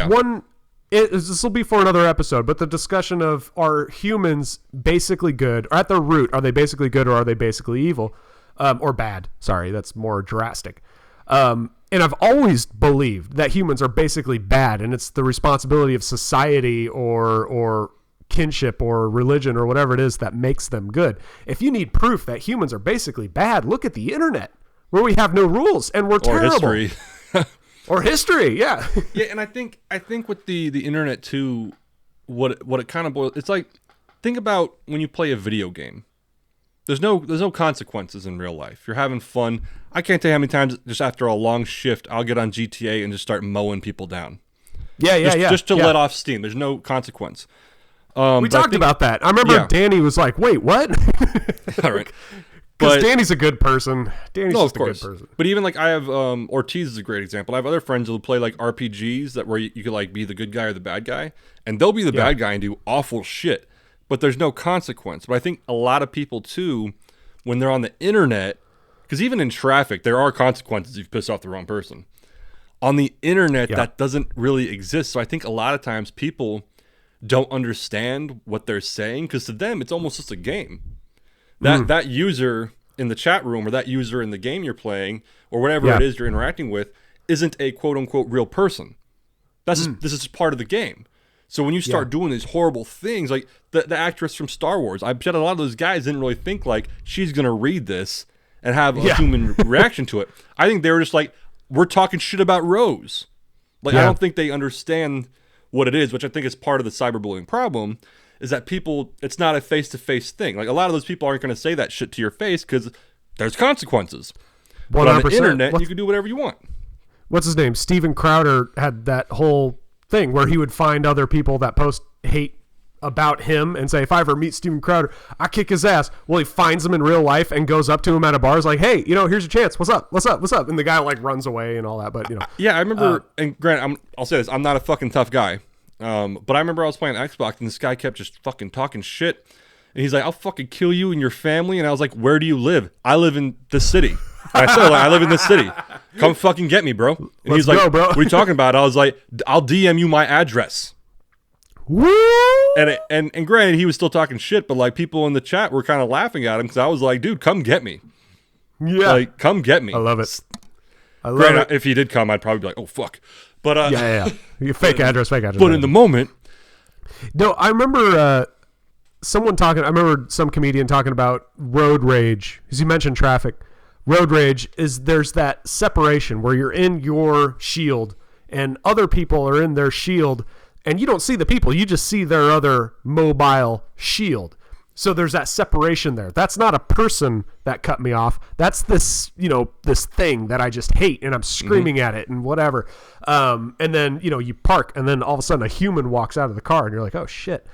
one. This will be for another episode, but the discussion of are humans basically good, or at their root, are they basically good or are they basically evil? Or bad. Sorry, that's more drastic. And I've always believed that humans are basically bad, and it's the responsibility of society or kinship or religion or whatever it is that makes them good. If you need proof that humans are basically bad, look at the internet, where we have no rules and we're terrible. Or history. Or history, yeah. Yeah, and I think with the internet too, what it kind of boils, it's like, think about when you play a video game. There's no consequences in real life. You're having fun. I can't tell you how many times just after a long shift, I'll get on GTA and just start mowing people down. Just to let off steam. There's no consequence. We talked about that. I remember Danny was like, wait, what? All right. Because Danny's a good person. Danny's just a good person. But even like I have, Ortiz is a great example. I have other friends who will play like RPGs where you could like be the good guy or the bad guy. And they'll be the bad guy and do awful shit. But there's no consequence. But I think a lot of people, too, when they're on the internet, because even in traffic, there are consequences if you piss off the wrong person. On the internet, that doesn't really exist. So I think a lot of times people don't understand what they're saying, because to them, it's almost just a game. That user in the chat room or that user in the game you're playing or whatever it is you're interacting with isn't a quote-unquote real person. This is part of the game. So when you start doing these horrible things, like the actress from Star Wars, I bet a lot of those guys didn't really think like she's going to read this and have a human reaction to it. I think they were just like, we're talking shit about Rose. Like, I don't think they understand what it is, which I think is part of the cyberbullying problem, is that people, it's not a face-to-face thing. Like, a lot of those people aren't going to say that shit to your face because there's consequences. 100%. But on the internet, you can do whatever you want. What's his name? Steven Crowder had that whole thing where he would find other people that post hate about him and say, if I ever meet Steven Crowder, I kick his ass. Well, he finds him in real life and goes up to him at a bar. Is like, hey, here's your chance. What's up? And the guy like runs away and all that. But yeah, I remember. And granted, I'll say this: I'm not a fucking tough guy, but I remember I was playing Xbox and this guy kept just fucking talking shit. And he's like, I'll fucking kill you and your family. And I was like, where do you live? I live in this city. And I said, I live in this city. Come fucking get me, bro. And Let's go, like, bro. What are you talking about? I was like, I'll DM you my address. Woo! And granted, he was still talking shit, but like people in the chat were kind of laughing at him because I was like, dude, come get me. Yeah. Like, come get me. I love it. Granted, if he did come, I'd probably be like, oh, fuck. But yeah. Fake address. But in the moment. No, I remember someone talking, I remember some comedian talking about road rage, because you mentioned traffic. Road rage is there's that separation where you're in your shield and other people are in their shield, and you don't see the people, you just see their other mobile shield. So there's that separation there. That's not a person that cut me off. That's this, this thing that I just hate, and I'm screaming at it and whatever. And then, you park, and then all of a sudden a human walks out of the car, and you're like, oh shit.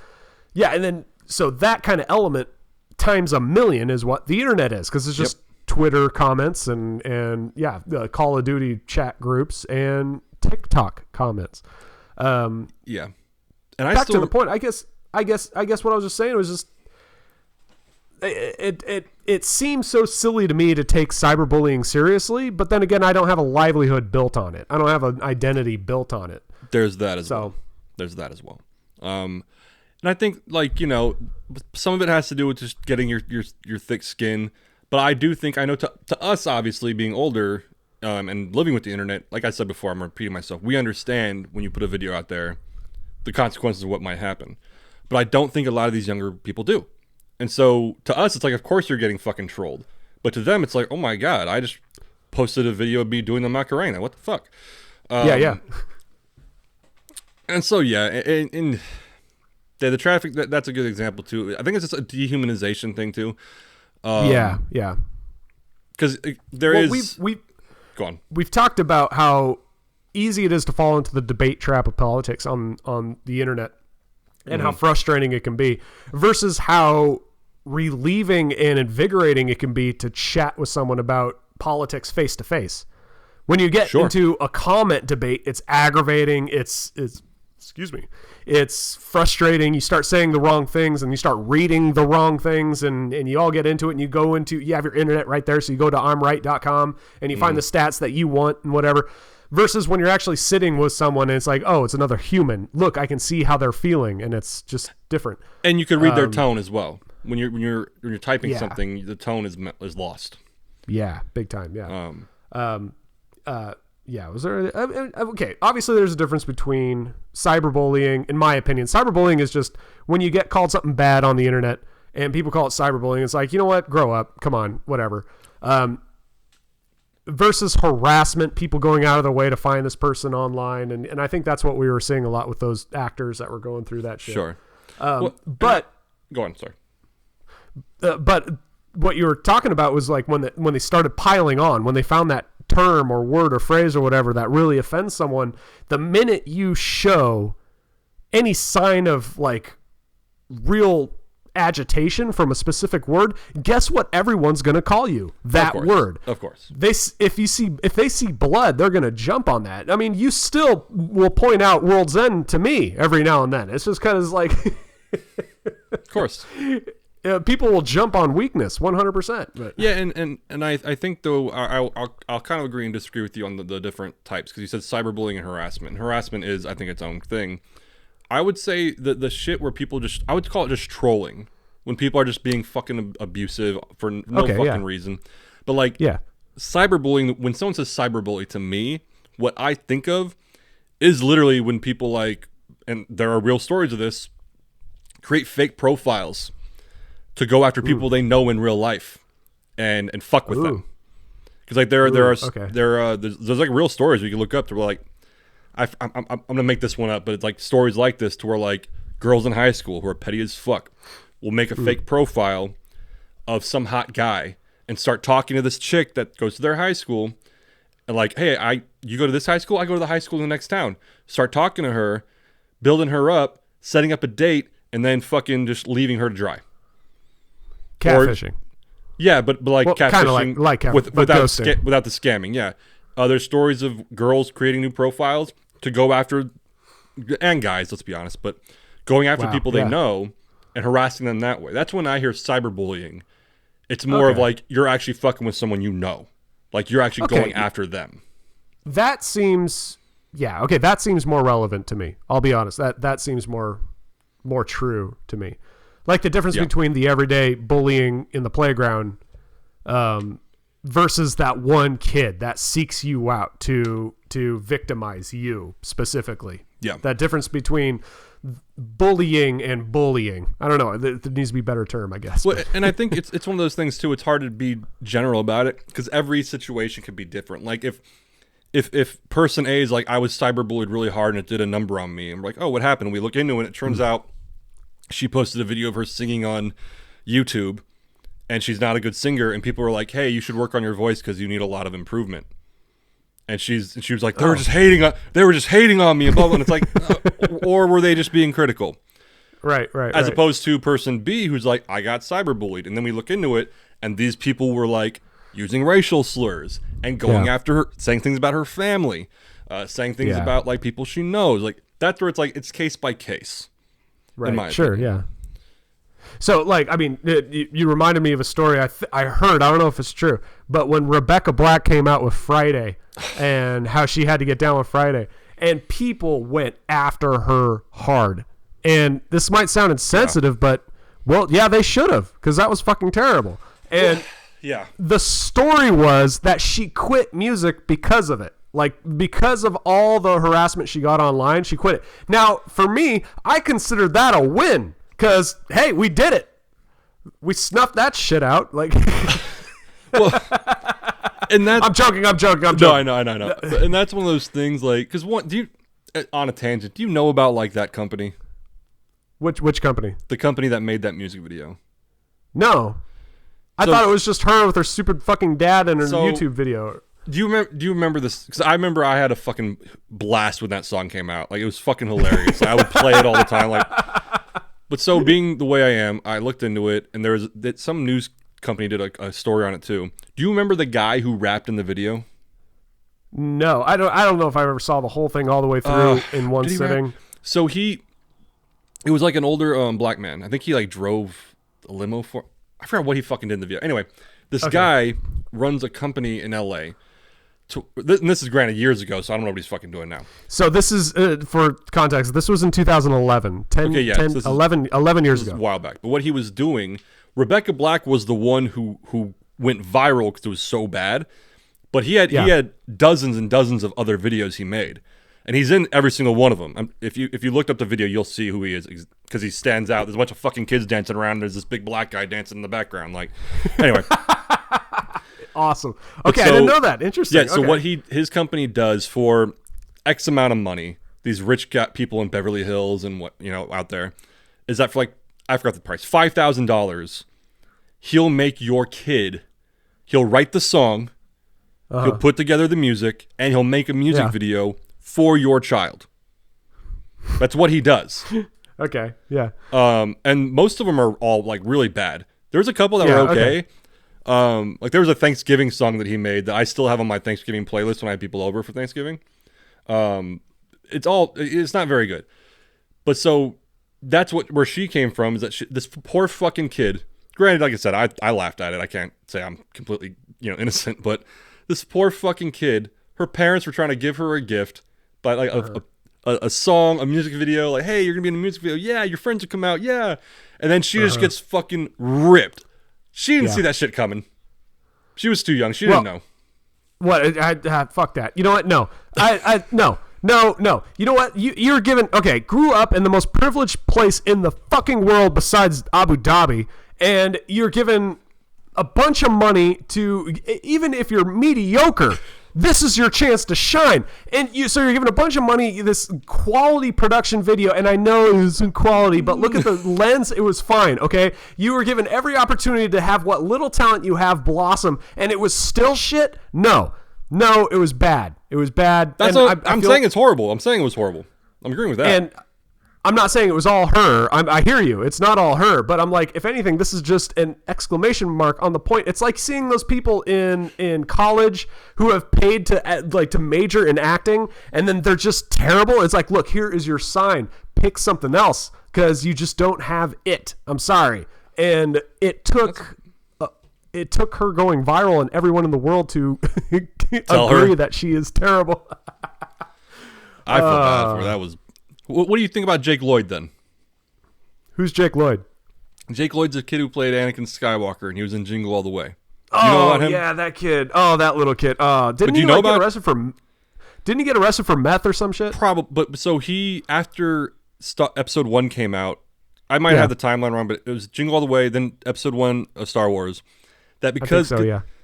Yeah, and then so that kind of element times a million is what the internet is, because it's just Twitter comments and the Call of Duty chat groups and TikTok comments. And back to the point. I guess what I was just saying was just it seems so silly to me to take cyberbullying seriously, but then again, I don't have a livelihood built on it. I don't have an identity built on it. There's that as well. And I think, some of it has to do with just getting your thick skin. But I do think, I know to us, obviously, being older and living with the internet, like I said before, I'm repeating myself, we understand when you put a video out there, the consequences of what might happen. But I don't think a lot of these younger people do. And so to us, it's like, of course you're getting fucking trolled. But to them, it's like, oh my God, I just posted a video of me doing the Macarena. What the fuck? Yeah. And so, and the traffic, that's a good example too. I think it's just a dehumanization thing too. Yeah. Because go on. We've talked about how easy it is to fall into the debate trap of politics on the internet, and how frustrating it can be, versus how relieving and invigorating it can be to chat with someone about politics face to face. When you get into a comment debate, it's aggravating. It's frustrating. You start saying the wrong things, and you start reading the wrong things, and you all get into it, and you have your internet right there. So you go to imright.com and you find the stats that you want and whatever, versus when you're actually sitting with someone and it's like, oh, it's another human. Look, I can see how they're feeling, and it's just different. And you can read their tone as well. When you're typing something, the tone is lost. Yeah. Big time. Yeah. Was there? Okay. Obviously, there's a difference between cyberbullying. In my opinion, cyberbullying is just when you get called something bad on the internet, and people call it cyberbullying. It's like, you know what? Grow up. Come on. Whatever. Versus harassment, people going out of their way to find this person online, and I think that's what we were seeing a lot with those actors that were going through that shit. Sure. But go on. Sorry. But what you were talking about was like when they started piling on, when they found that term or word or phrase or whatever that really offends someone, the minute you show any sign of like real agitation from a specific word, guess what everyone's going to call you? That word. Of course. If they see blood, they're going to jump on that. I mean, you still will point out World's End to me every now and then. It's just kind of like of course. People will jump on weakness 100%. But. Yeah, and I think though I'll kind of agree and disagree with you on the different types, because you said cyberbullying and harassment. And harassment is, I think, its own thing. I would say that the shit where people I would call it just trolling, when people are just being fucking abusive for no fucking reason. But cyberbullying, when someone says cyberbully to me, what I think of is literally when people and there are real stories of this, create fake profiles to go after people they know in real life and fuck with them. Because there's like real stories we can look up to where I'm gonna make this one up, but it's like stories like this to where like girls in high school who are petty as fuck will make a fake profile of some hot guy and start talking to this chick that goes to their high school, and like, hey, you go to this high school, I go to the high school in the next town. Start talking to her, building her up, setting up a date, and then fucking just leaving her to dry. Catfishing. But like catfishing, kind of like without the scamming. Yeah, there's stories of girls creating new profiles to go after, and guys, let's be honest, but going after people they know and harassing them that way. That's when I hear cyberbullying. It's more of like you're actually fucking with someone you know, like you're actually going after them. That seems that seems more relevant to me. I'll be honest. That seems more true to me. Like the difference between the everyday bullying in the playground versus that one kid that seeks you out to to victimize you specifically. Yeah. That difference between bullying and bullying. I don't know. There needs to be a better term, I guess. Well, and I think it's one of those things too. It's hard to be general about it because every situation could be different. Like if person A is like, I was cyberbullied really hard and it did a number on me, and we're like, oh, what happened? And we look into it and it turns out she posted a video of her singing on YouTube and she's not a good singer, and people were like, hey, you should work on your voice because you need a lot of improvement. And she was like, they were just hating on me, and blah, blah. And it's like, or were they just being critical? Right. As opposed to person B who's like, I got cyberbullied. And then we look into it, and these people were like using racial slurs and going after her, saying things about her family, saying things about like people she knows. Like that's where it's like, it's case by case. Right. In my sure. opinion. Yeah. So, like, I mean, you reminded me of a story I heard. I don't know if it's true, but when Rebecca Black came out with Friday and how she had to get down with Friday, and people went after her hard. And this might sound insensitive, but, well, yeah, they should have, because that was fucking terrible. And the story was that she quit music because of it. Like, because of all the harassment she got online, she quit it. Now, for me, I consider that a win. Because, hey, we did it. We snuffed that shit out. Like, well, and that's... I'm joking. No, I know. And that's one of those things, like, because on a tangent, do you know about, like, that company? Which company? The company that made that music video. No. I thought it was just her with her stupid fucking dad and her YouTube video. Do you remember this? Because I remember I had a fucking blast when that song came out. Like, it was fucking hilarious. I would play it all the time, like... But so being the way I am, I looked into it, and some news company did a story on it too. Do you remember the guy who rapped in the video? No, I don't know if I ever saw the whole thing all the way through in one sitting. So it was like an older black man. I think he like drove a limo for. I forgot what he fucking did in the video. Anyway, this guy runs a company in LA. And this is granted years ago, so I don't know what he's fucking doing now. So this is, for context, this was in 2011. 11 years ago. A while back. But what he was doing, Rebecca Black was the one who went viral because it was so bad. But he had dozens and dozens of other videos he made. And he's in every single one of them. If you looked up the video, you'll see who he is because he stands out. There's a bunch of fucking kids dancing around. There's this big black guy dancing in the background. Like, anyway. Awesome. Okay, I didn't know that. Interesting. Yeah, so what his company does for X amount of money, these rich people in Beverly Hills and out there, is that for like, I forgot the price, $5,000, he'll make your kid, he'll write the song, he'll put together the music, and he'll make a music video for your child. That's what he does. Okay, yeah. And most of them are all like really bad. There's a couple that were okay. Like there was a Thanksgiving song that he made that I still have on my Thanksgiving playlist when I have people over for Thanksgiving. It's not very good. But so that's where she came from, is that this poor fucking kid, granted, like I said, I laughed at it. I can't say I'm completely, innocent, but this poor fucking kid, her parents were trying to give her a gift by like a song, a music video, like, hey, you're gonna be in a music video. Yeah, your friends will come out. Yeah. And then she just gets fucking ripped. She didn't see that shit coming. She was too young. She didn't know. What? Fuck that. You know what? No. No. You know what? You're given... Okay, grew up in the most privileged place in the fucking world besides Abu Dhabi, and you're given a bunch of money to... Even if you're mediocre, this is your chance to shine. And so you're given a bunch of money, this quality production video, and I know it was in quality, but look at the lens, it was fine, okay? You were given every opportunity to have what little talent you have blossom, and it was still shit? No, it was bad. It was bad. I'm saying it's horrible. I'm saying it was horrible. I'm agreeing with that. And I'm not saying it was all her. I hear you. It's not all her. But I'm like, if anything, this is just an exclamation mark on the point. It's like seeing those people in college who have paid to major in acting, and then they're just terrible. It's like, look, here is your sign. Pick something else because you just don't have it. I'm sorry. And it took her going viral and everyone in the world to agree that she is terrible. I feel bad for her. That was... What do you think about Jake Lloyd then? Who's Jake Lloyd? Jake Lloyd's a kid who played Anakin Skywalker, and he was in Jingle All the Way. You know about him? Yeah, that kid. Oh, that little kid. Didn't he get arrested for? Didn't he get arrested for meth or some shit? Probably, but so he after episode 1 came out, I might have the timeline wrong, but it was Jingle All the Way, then episode 1 of Star Wars. That because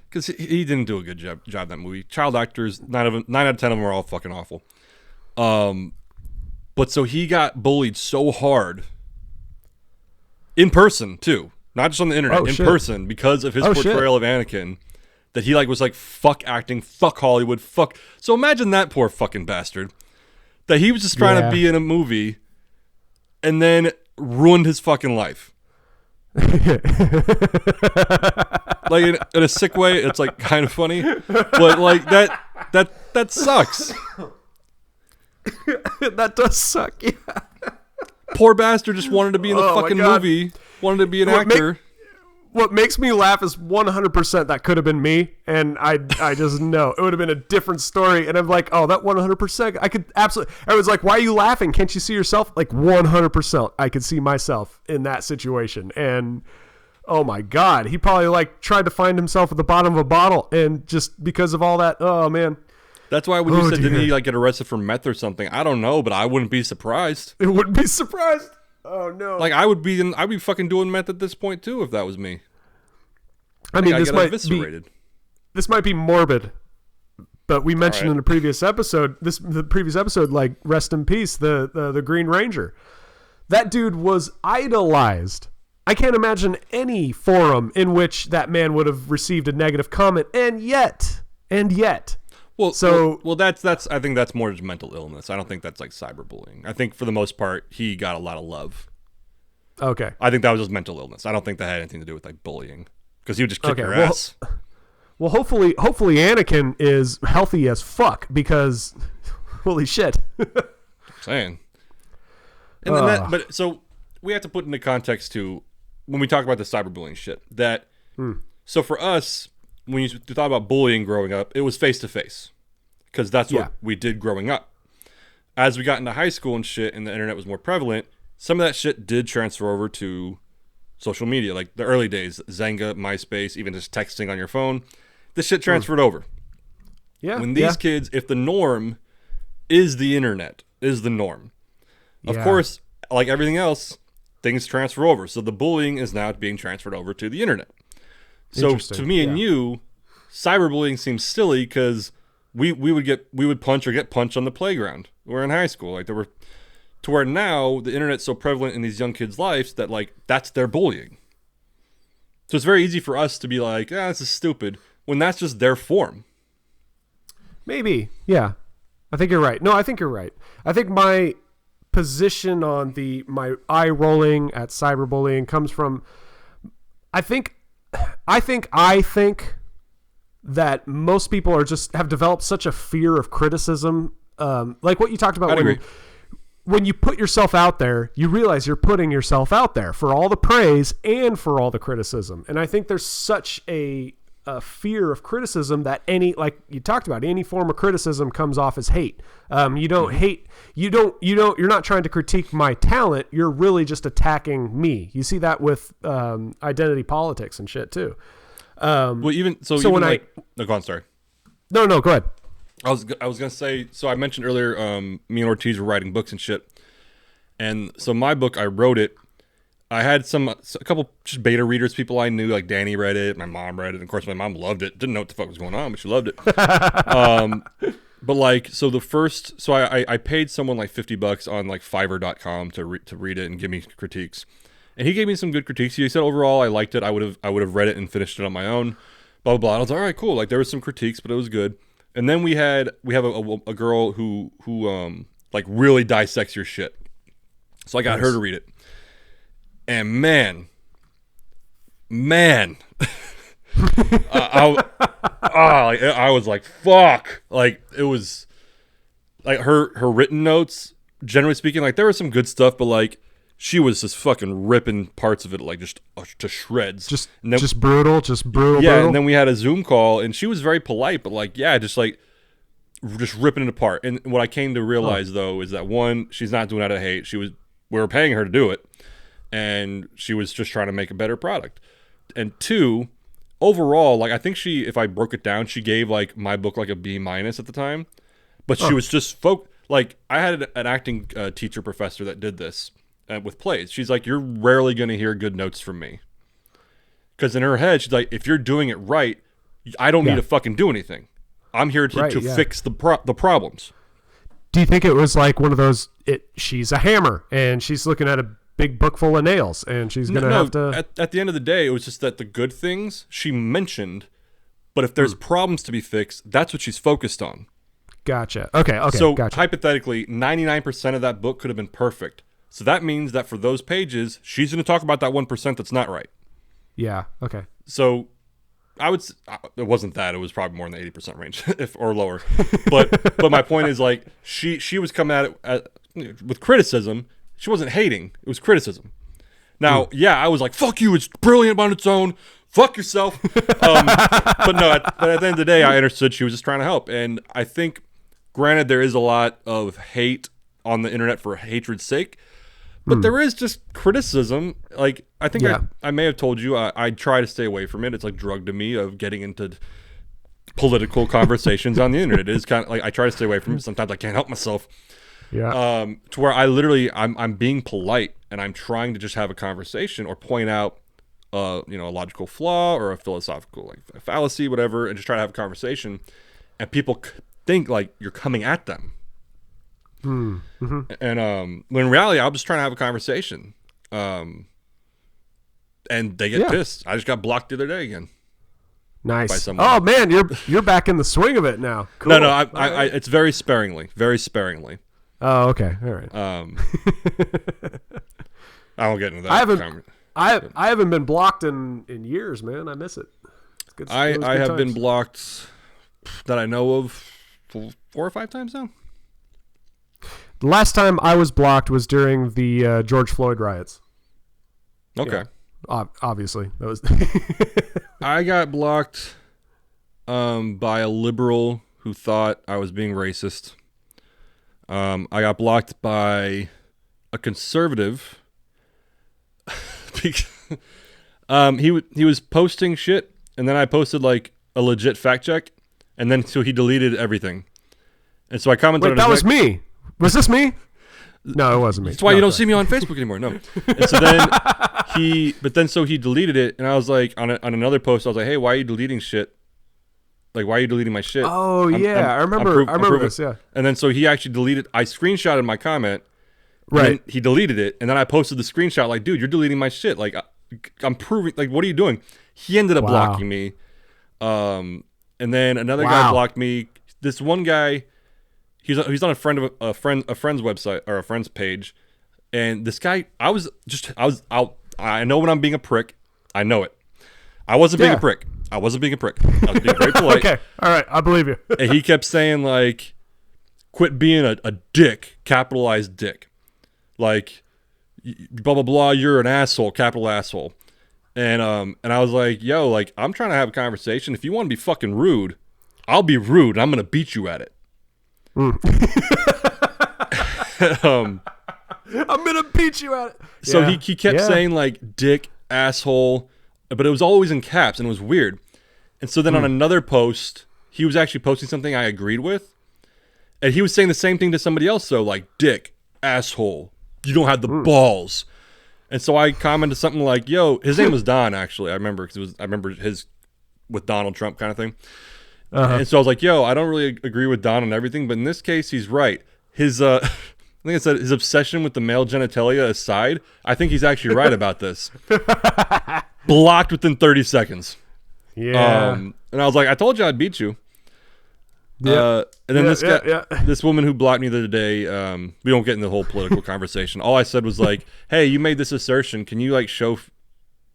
because he didn't do a good job in that movie. Child actors, 9 out of 10 of them are all fucking awful. But so he got bullied so hard in person too, not just on the internet, person, because of his portrayal of Anakin, that he was like, fuck acting, fuck Hollywood, fuck. So imagine that poor fucking bastard, that he was just trying to be in a movie and then ruined his fucking life. Like in a sick way, it's like kind of funny, but like that sucks. That does suck. Yeah. Poor bastard just wanted to be in the fucking movie, wanted to be an actor. What makes me laugh is 100% that could have been me, and I just know it would have been a different story. And I'm like, oh, that 100%, I could absolutely. I was like, why are you laughing? Can't you see yourself? Like 100%, I could see myself in that situation. And oh my God, he probably tried to find himself at the bottom of a bottle, and just because of all that, oh man. That's why when you said, didn't he get arrested for meth or something? I don't know, but I wouldn't be surprised. It wouldn't be surprised. Oh no! Like I'd be fucking doing meth at this point too if that was me. I mean, this might be morbid, but we mentioned in the previous episode, like, rest in peace, the Green Ranger. That dude was idolized. I can't imagine any forum in which that man would have received a negative comment, and yet. Well, that's I think that's more just mental illness. I don't think that's like cyberbullying. I think for the most part he got a lot of love. Okay. I think that was just mental illness. I don't think that had anything to do with like bullying, because he would just kick your ass. Well, hopefully Anakin is healthy as fuck, because holy shit. Saying. And then but so we have to put into context too, when we talk about the cyberbullying shit, that so for us, when you thought about bullying growing up, it was face-to-face, because that's what we did growing up. As we got into high school and shit, and the internet was more prevalent, some of that shit did transfer over to social media, like the early days, Zynga, MySpace, even just texting on your phone. This shit transferred over. Yeah. When these kids, if the norm is the internet, is the norm, of course, like everything else, things transfer over. So the bullying is now being transferred over to the internet. So to me and you, cyberbullying seems silly, because we would punch or get punched on the playground. We're in high school, like to where now the internet's so prevalent in these young kids' lives that like that's their bullying. So it's very easy for us to be like, this is stupid, when that's just their form. Maybe, yeah. I think you're right. No, I think you're right. I think my position on my eye rolling at cyberbullying comes from, I think that most people have developed such a fear of criticism. Like what you talked about, when you put yourself out there, you realize you're putting yourself out there for all the praise and for all the criticism. And I think there's such a fear of criticism that like you talked about, any form of criticism comes off as hate. You don't hate, you're not trying to critique my talent. You're really just attacking me. You see that with identity politics and shit too. Well, even go on, sorry. No, go ahead. I was gonna say, so I mentioned earlier, me and Ortiz were writing books and shit, and so my book, I wrote it. I had a couple just beta readers, people I knew, like Danny read it, my mom read it, and of course my mom loved it. Didn't know what the fuck was going on, but she loved it. But like, so I paid someone like $50 on like Fiverr.com to read it and give me critiques, and he gave me some good critiques. He said overall I liked it. I would have read it and finished it on my own. Blah blah blah. And I was like, all right, cool. Like there was some critiques, but it was good. And then we have a girl who like really dissects your shit. So I got her to read it. And man, I was like, fuck. Like it was like her written notes, generally speaking, like there was some good stuff, but like she was just fucking ripping parts of it like just to shreds. Just brutal. Yeah, brutal. And then we had a Zoom call, and she was very polite, but like, yeah, just ripping it apart. And what I came to realize though is that one, she's not doing it out of hate. We were paying her to do it, and she was just trying to make a better product. And two, overall, like I think if I broke it down, she gave like my book like a B- at the time. But she was just like, I had an acting teacher professor that did this with plays. She's like, you're rarely going to hear good notes from me. Because in her head, she's like, if you're doing it right, I don't need to fucking do anything. I'm here to fix the problems. Do you think it was like one of those, she's a hammer and she's looking at a big book full of nails and she's going to have to... At the end of the day, it was just that the good things she mentioned, but if there's problems to be fixed, that's what she's focused on. Gotcha. Okay, so gotcha. Hypothetically, 99% of that book could have been perfect. So that means that for those pages, she's going to talk about that 1% that's not right. Yeah, okay. So it wasn't that. It was probably more in the 80% range or lower. But my point is, like, she was coming at it with criticism. She wasn't hating. It was criticism. Now, I was like, fuck you. It's brilliant on its own. Fuck yourself. But no, at the end of the day, I understood she was just trying to help. And I think, granted, there is a lot of hate on the internet for hatred's sake. But there is just criticism. Like, I think I may have told you, I try to stay away from it. It's like drug to me of getting into political conversations on the internet. It is kind of like I try to stay away from it. Sometimes I can't help myself. Yeah. To where I literally, I'm being polite and I'm trying to just have a conversation or point out, a logical flaw or a philosophical like a fallacy, whatever, and just try to have a conversation. And people think like you're coming at them. Mm-hmm. And when in reality, I was just trying to have a conversation. And they get pissed. I just got blocked the other day again. Nice. Oh man, you're back in the swing of it now. Cool. No, I it's very sparingly. Oh, okay. All right. I won't get into that. I haven't been blocked in years, man. I miss it. It's good. I have been blocked that I know of 4 or 5 times now. The last time I was blocked was during the George Floyd riots. Okay. Obviously, that was. I got blocked by a liberal who thought I was being racist. I got blocked by a conservative. He was posting shit, and then I posted like a legit fact check, and then so he deleted everything. And so I commented. Wait, that was me. Was this me? No, it wasn't me. That's why you don't see me on Facebook anymore. No. And so then he deleted it, and I was like, on another post, I was like, hey, why are you deleting shit? Like, why are you deleting my shit? Oh, I remember this, yeah. And then so he actually deleted, I screenshotted my comment. Right. He deleted it, and then I posted the screenshot like, dude, you're deleting my shit. Like, I'm proving, like, what are you doing? He ended up blocking me. And then another guy blocked me. This one guy, he's on a friend's website or a friend's page, and this guy, I was out. I know when I'm being a prick. I know it. I wasn't being a prick. I was being very polite. Okay, all right, I believe you. And he kept saying like, quit being a dick, capitalized dick. Like, blah blah blah. You're an asshole, capital asshole. And I was like, yo, like, I'm trying to have a conversation. If you want to be fucking rude, I'll be rude. And I'm gonna beat you at it. I'm gonna beat you at it. So he kept saying like dick, asshole, but it was always in caps, and it was weird. And so then on another post, he was actually posting something I agreed with, and he was saying the same thing to somebody else. So like dick, asshole, you don't have the balls. And so I commented something like, yo, his name was Don, actually. I remember his with Donald Trump kind of thing. And so I was like, yo, I don't really agree with Don on everything, but in this case, he's right. His, I think I said his obsession with the male genitalia aside, I think he's actually right about this. Blocked within 30 seconds. Yeah. And I was like, I told you I'd beat you. Yeah. And then this woman who blocked me the other day, we won't get into the whole political conversation. All I said was like, hey, you made this assertion. Can you like show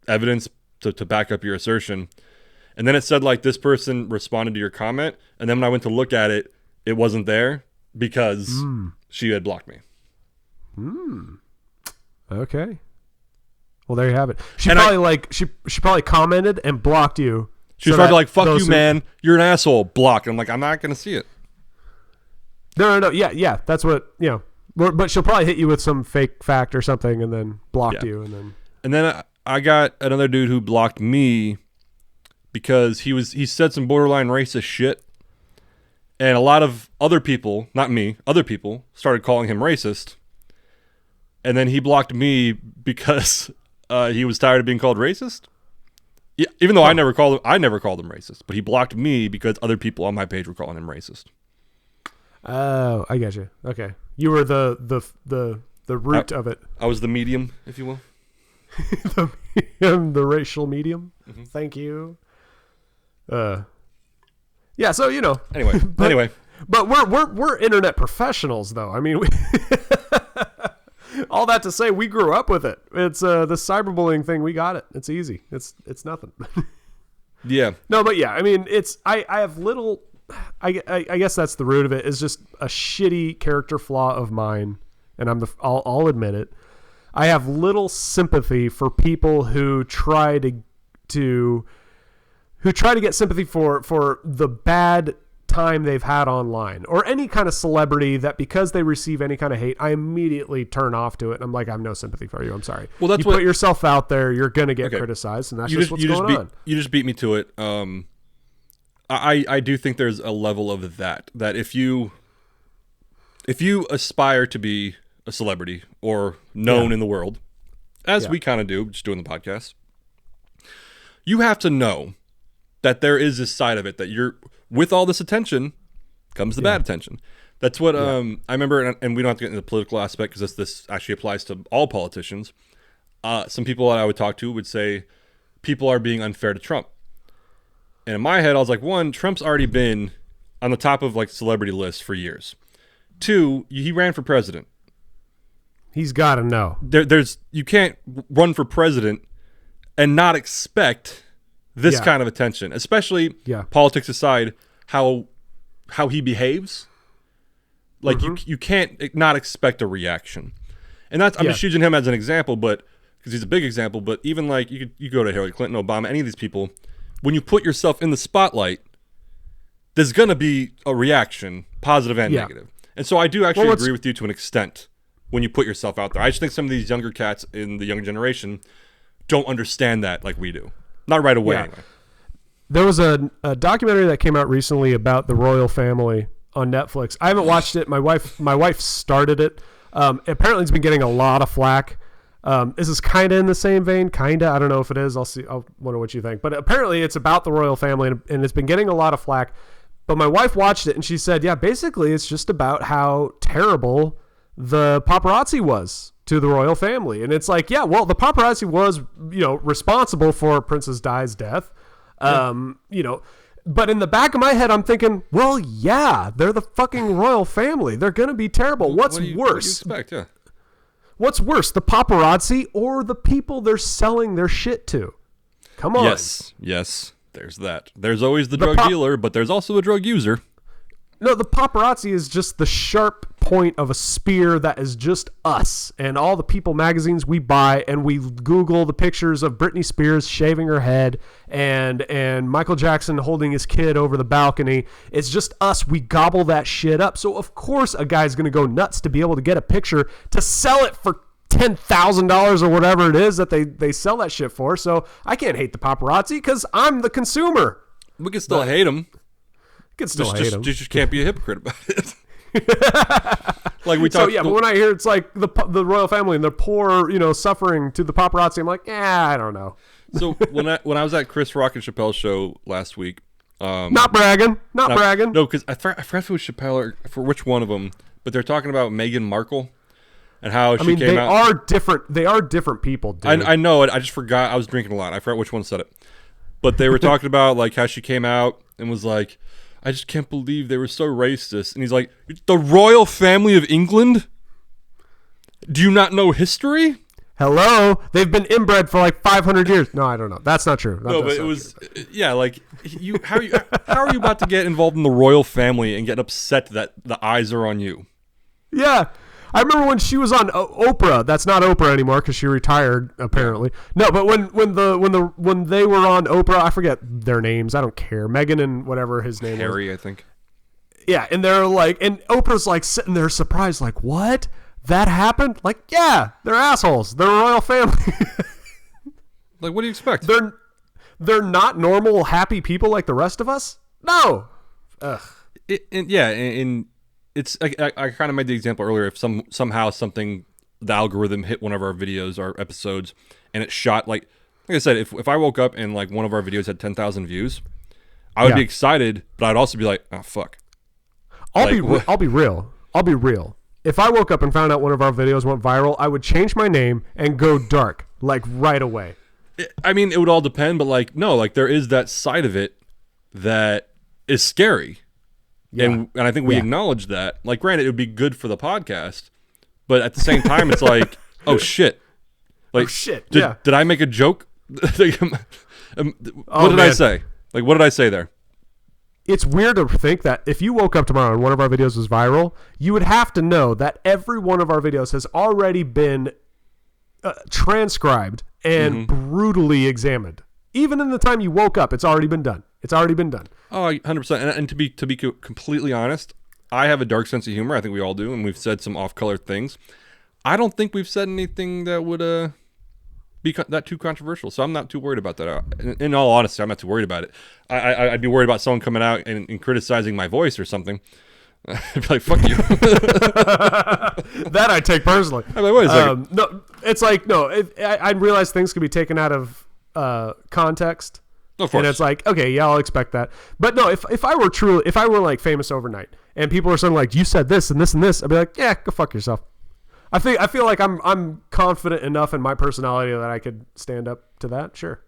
evidence to back up your assertion? And then it said like this person responded to your comment. And then when I went to look at it, it wasn't there because she had blocked me. Okay. Well, there you have it. She probably commented and blocked you. She was probably like, fuck you, man. You're an asshole. Block. I'm like, I'm not going to see it. No. Yeah. That's what, but she'll probably hit you with some fake fact or something and then blocked you. And then I got another dude who blocked me because he said some borderline racist shit. And a lot of other people, not me, other people started calling him racist. And then he blocked me because he was tired of being called racist. Yeah, even though I never called him racist, but he blocked me because other people on my page were calling him racist. Oh, I got you. Okay, you were the root of it. I was the medium, if you will. the racial medium. Mm-hmm. Thank you. Yeah, so Anyway, but we're internet professionals, though. I mean, all that to say, we grew up with it. It's the cyberbullying thing. We got it. It's easy. It's nothing. Yeah. No, but yeah, I mean, I have little. I guess that's the root of it. Is just a shitty character flaw of mine, and I'll admit it. I have little sympathy for people who try to get sympathy for the bad time they've had online, or any kind of celebrity that because they receive any kind of hate, I immediately turn off to it. And I'm like, I have no sympathy for you. I'm sorry. Well, that's put yourself out there, you're going to get criticized, and that's what's going on. You just beat me to it. I do think there's a level of that if you aspire to be a celebrity or known in the world, as we kind of do, just doing the podcast, you have to know that there is this side of it that you're with all this attention comes the bad attention. That's what I remember, and we don't have to get into the political aspect because this actually applies to all politicians. Some people that I would talk to would say people are being unfair to Trump. And in my head, I was like, one, Trump's already been on the top of like celebrity lists for years. Two, he ran for president. He's got to know. You can't run for president and not expect this kind of attention, especially politics aside, how he behaves. Like you can't not expect a reaction, and I'm just using him as an example, but because he's a big example. But even like you go to Hillary Clinton, Obama, any of these people, when you put yourself in the spotlight, there's gonna be a reaction, positive and negative. And so I do actually agree with you to an extent when you put yourself out there. I just think some of these younger cats in the younger generation don't understand that like we do. Not right away, anyway. There was a documentary that came out recently about the royal family on Netflix. I haven't watched it. My wife started it. Apparently, it's been getting a lot of flack. This is kind of in the same vein, kind of. I don't know if it is. I'll wonder what you think. But apparently, it's about the royal family, and it's been getting a lot of flack. But my wife watched it, and she said, yeah, basically, it's just about how terrible the paparazzi was to the royal family. And it's like, yeah, well, the paparazzi was, responsible for Princess Di's death. But in the back of my head, I'm thinking, well, yeah, they're the fucking royal family. They're going to be terrible. What's worse? What do you expect? Yeah. What's worse, the paparazzi or the people they're selling their shit to? Come on. Yes. There's that. There's always the drug dealer, but there's also the drug user. No, the paparazzi is just the sharp point of a spear that is just us and all the People magazines we buy, and we Google the pictures of Britney Spears shaving her head and Michael Jackson holding his kid over the balcony. It's just us. We gobble that shit up. So of course a guy's going to go nuts to be able to get a picture to sell it for $10,000 or whatever it is that they sell that shit for. So I can't hate the paparazzi because I'm the consumer. We can still hate them. Can still hate him. Just can't be a hypocrite about it. Like we talked. So but when I hear it's like the royal family and they're poor, suffering to the paparazzi, I'm like, I don't know. So when I was at Chris Rock and Chappelle's show last week, not bragging. No, because I forgot if it was Chappelle or for which one of them, but they're talking about Meghan Markle and how she came out. They are different people, dude. I know it. I just forgot. I was drinking a lot. I forgot which one said it, but they were talking about like how she came out and was like, I just can't believe they were so racist. And he's like, the royal family of England? Do you not know history? Hello? They've been inbred for like 500 years. No, I don't know. That's not true. No, but it was, like, how are you about to get involved in the royal family and get upset that the eyes are on you? Yeah. I remember when she was on Oprah. That's not Oprah anymore because she retired apparently. No, but when they were on Oprah, I forget their names. I don't care. Meghan and whatever his name Harry, was. I think. Yeah, and they're like, and Oprah's like sitting there surprised, like, what? That happened? Like, yeah, they're assholes. They're a royal family. Like, what do you expect? They're not normal, happy people like the rest of us. No. Ugh. It's I kind of made the example earlier. If somehow something, the algorithm hit one of our videos or episodes, and it shot like I said, if I woke up and like one of our videos had 10,000 views, I would be excited, but I'd also be like, oh fuck. I'll be real. If I woke up and found out one of our videos went viral, I would change my name and go dark like right away. I mean, it would all depend, but like no, like there is that side of it that is scary. Yeah. And I think we acknowledge that. Like, granted, it would be good for the podcast, but at the same time, it's like, oh shit, like, did I make a joke? What did I say? Like, what did I say there? It's weird to think that if you woke up tomorrow and one of our videos was viral, you would have to know that every one of our videos has already been transcribed and brutally examined. Even in the time you woke up, it's already been done. Oh, 100%. And to be completely honest, I have a dark sense of humor. I think we all do, and we've said some off-color things. I don't think we've said anything that would be that too controversial, so I'm not too worried about that. In all honesty, I'm not too worried about it. I'd be worried about someone coming out and criticizing my voice or something. I'd be like, fuck you. That I take personally. I'm like, wait a second. No, it's like, no, I realize things can be taken out of context. Of course. And it's like, okay, yeah, I'll expect that. But no, if I were like famous overnight and people are saying like, you said this and this and this, I'd be like, yeah, go fuck yourself. I feel like I'm confident enough in my personality that I could stand up to that. Sure.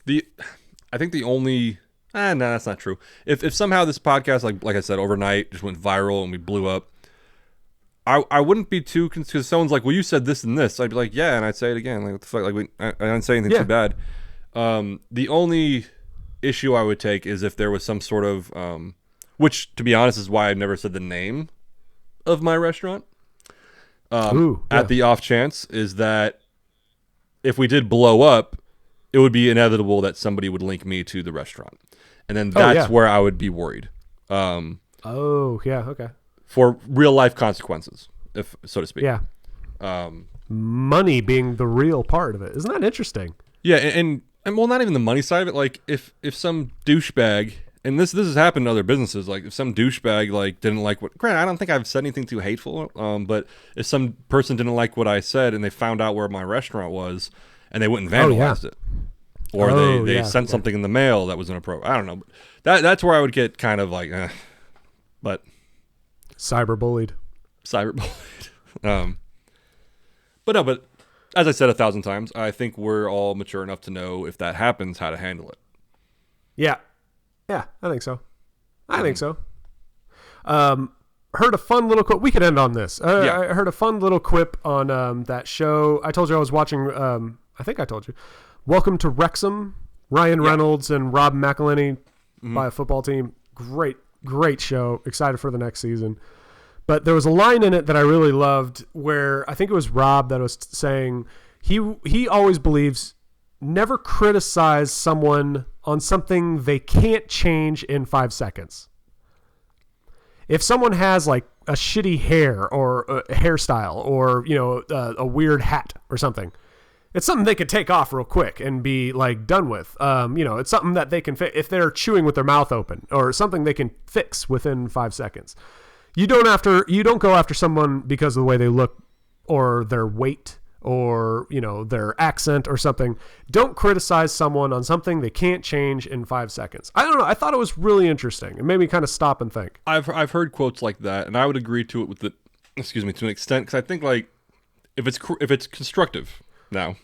I think the only no, that's not true. If somehow this podcast, like I said, overnight just went viral and we blew up, I wouldn't be too, because someone's like, well, you said this and this. I'd be like, yeah, and I'd say it again. Like, what the fuck? Like, I didn't say anything too bad. The only issue I would take is if there was some sort of, which to be honest is why I've never said the name of my restaurant. At the off chance is that if we did blow up, it would be inevitable that somebody would link me to the restaurant. And then that's where I would be worried. Okay. For real life consequences, if so to speak. Yeah. Money being the real part of it. Isn't that interesting? Yeah, and well, not even the money side of it. Like if some douchebag, and this has happened to other businesses, like if some douchebag like didn't like what, granted, I don't think I've said anything too hateful, but if some person didn't like what I said and they found out where my restaurant was and they went and vandalized it, or they sent something in the mail that was inappropriate. I don't know. That's where I would get kind of like, but cyberbullied. But as I said 1,000 times, I think we're all mature enough to know if that happens, how to handle it. Yeah. Yeah, I think so. Heard a fun little quip. We could end on this. I heard a fun little quip on that show. I told you I was watching, I think I told you, Welcome to Wrexham, Ryan Reynolds and Rob McElhenney by a football team. Great show. Excited for the next season. But there was a line in it that I really loved where I think it was Rob that was saying he always believes never criticize someone on something they can't change in 5 seconds. If someone has like a shitty hair or a hairstyle or, a weird hat or something, it's something they could take off real quick and be like done with. It's something that they can fix if they're chewing with their mouth open, or something they can fix within 5 seconds. You don't go after someone because of the way they look or their weight or, their accent or something. Don't criticize someone on something they can't change in 5 seconds. I don't know. I thought it was really interesting. It made me kind of stop and think. I've heard quotes like that, and I would agree to it to an extent, because I think like if it's constructive now.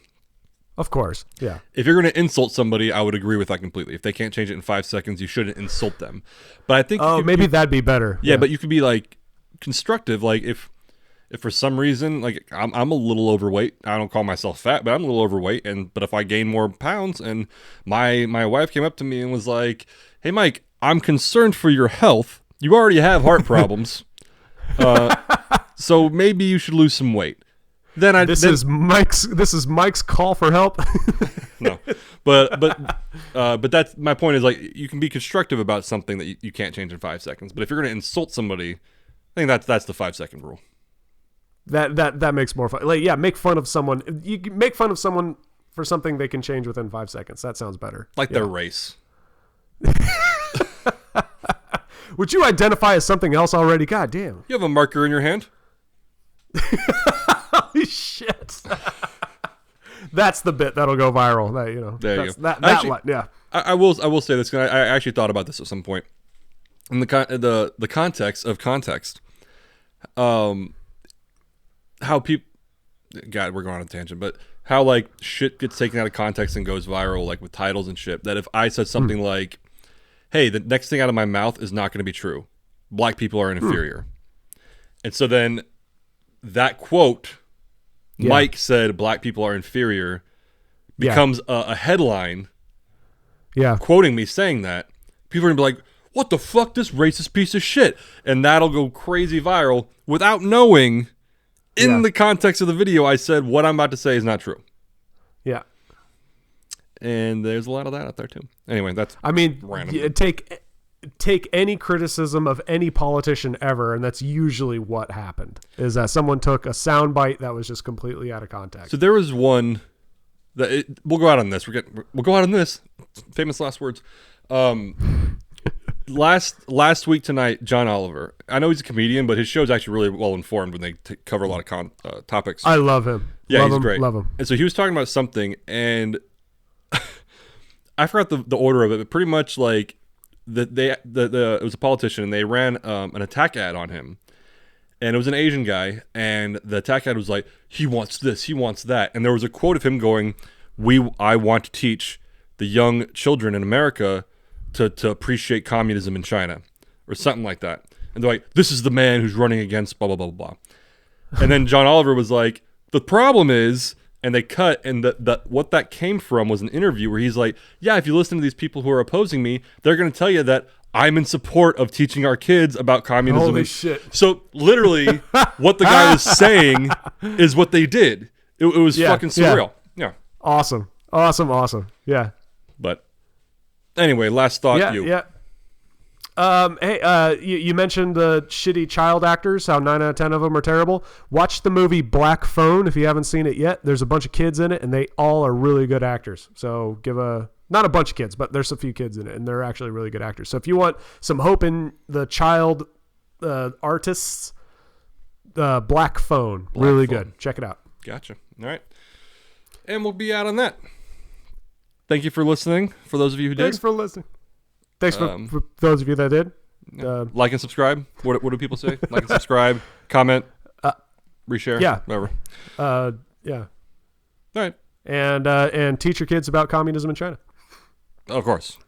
Of course, yeah. If you're going to insult somebody, I would agree with that completely. If they can't change it in 5 seconds, you shouldn't insult them. But I think maybe that'd be better. Yeah, but you could be like constructive. Like if for some reason, like I'm a little overweight, I don't call myself fat, but I'm a little overweight. But if I gain more pounds, and my wife came up to me and was like, "Hey, Mike, I'm concerned for your health. You already have heart problems, so maybe you should lose some weight." This is Mike's call for help. No, but that's my point. Is like you can be constructive about something that you can't change in 5 seconds. But if you're going to insult somebody, I think that's the 5 second rule. That makes more fun. Like, yeah, make fun of someone. You can make fun of someone for something they can change within 5 seconds. That sounds better. Like their race. Would you identify as something else already? God damn. You have a marker in your hand. Holy shit. That's the bit that'll go viral. That, you know, There you go. Yeah. I will say this. I actually thought about this at some point. In the context of context, how people, God, we're going on a tangent, but how like shit gets taken out of context and goes viral, like with titles and shit. That if I said something like, "Hey, the next thing out of my mouth is not going to be true. Black people are inferior," and so then that quote, Mike said, "Black people are inferior," becomes a headline. Yeah, quoting me saying that, people are gonna be like, "What the fuck, this racist piece of shit," and that'll go crazy viral without knowing. In the context of the video, I said what I'm about to say is not true. Yeah, and there's a lot of that out there too. Anyway, that's random. Take any criticism of any politician ever, and that's usually what happened. Is that someone took a soundbite that was just completely out of context. So there was one that we'll go out on this. We'll go out on this. Famous last words. Last week tonight, John Oliver. I know he's a comedian, but his show's actually really well informed when they cover a lot of topics. I love him. Yeah, love he's him, great. Love him. And so he was talking about something, and I forgot the order of it, but pretty much like it was a politician, and they ran an attack ad on him, and it was an Asian guy, and the attack ad was like, "He wants this, he wants that," and there was a quote of him going, I want to teach the young children in America to appreciate communism in China," or something like that. And they're like, "This is the man who's running against blah, blah, blah, blah." And then John Oliver was like, "The problem is," and they cut, and what that came from was an interview where he's like, "Yeah, if you listen to these people who are opposing me, they're going to tell you that I'm in support of teaching our kids about communism." Holy shit. So literally what the guy was saying is what they did. It was fucking surreal. Yeah. Awesome. Yeah. But anyway, last thought. Yeah. Hey, you mentioned the shitty child actors, how 9 out of 10 of them are terrible. Watch the movie Black Phone if you haven't seen it yet. There's a bunch of kids in it, and they all are really good actors. So not a bunch of kids, but there's a few kids in it, and they're actually really good actors. So if you want some hope in the child artists, Black Phone, really good. Check it out. Gotcha. All right. And we'll be out on that. Thank you for listening, for those of you who did. Thanks for listening. Thanks for those of you that did. Like and subscribe. What do people say? Like and subscribe. Comment. Reshare. Yeah. Whatever. Yeah. All right. And teach your kids about communism in China. Of course.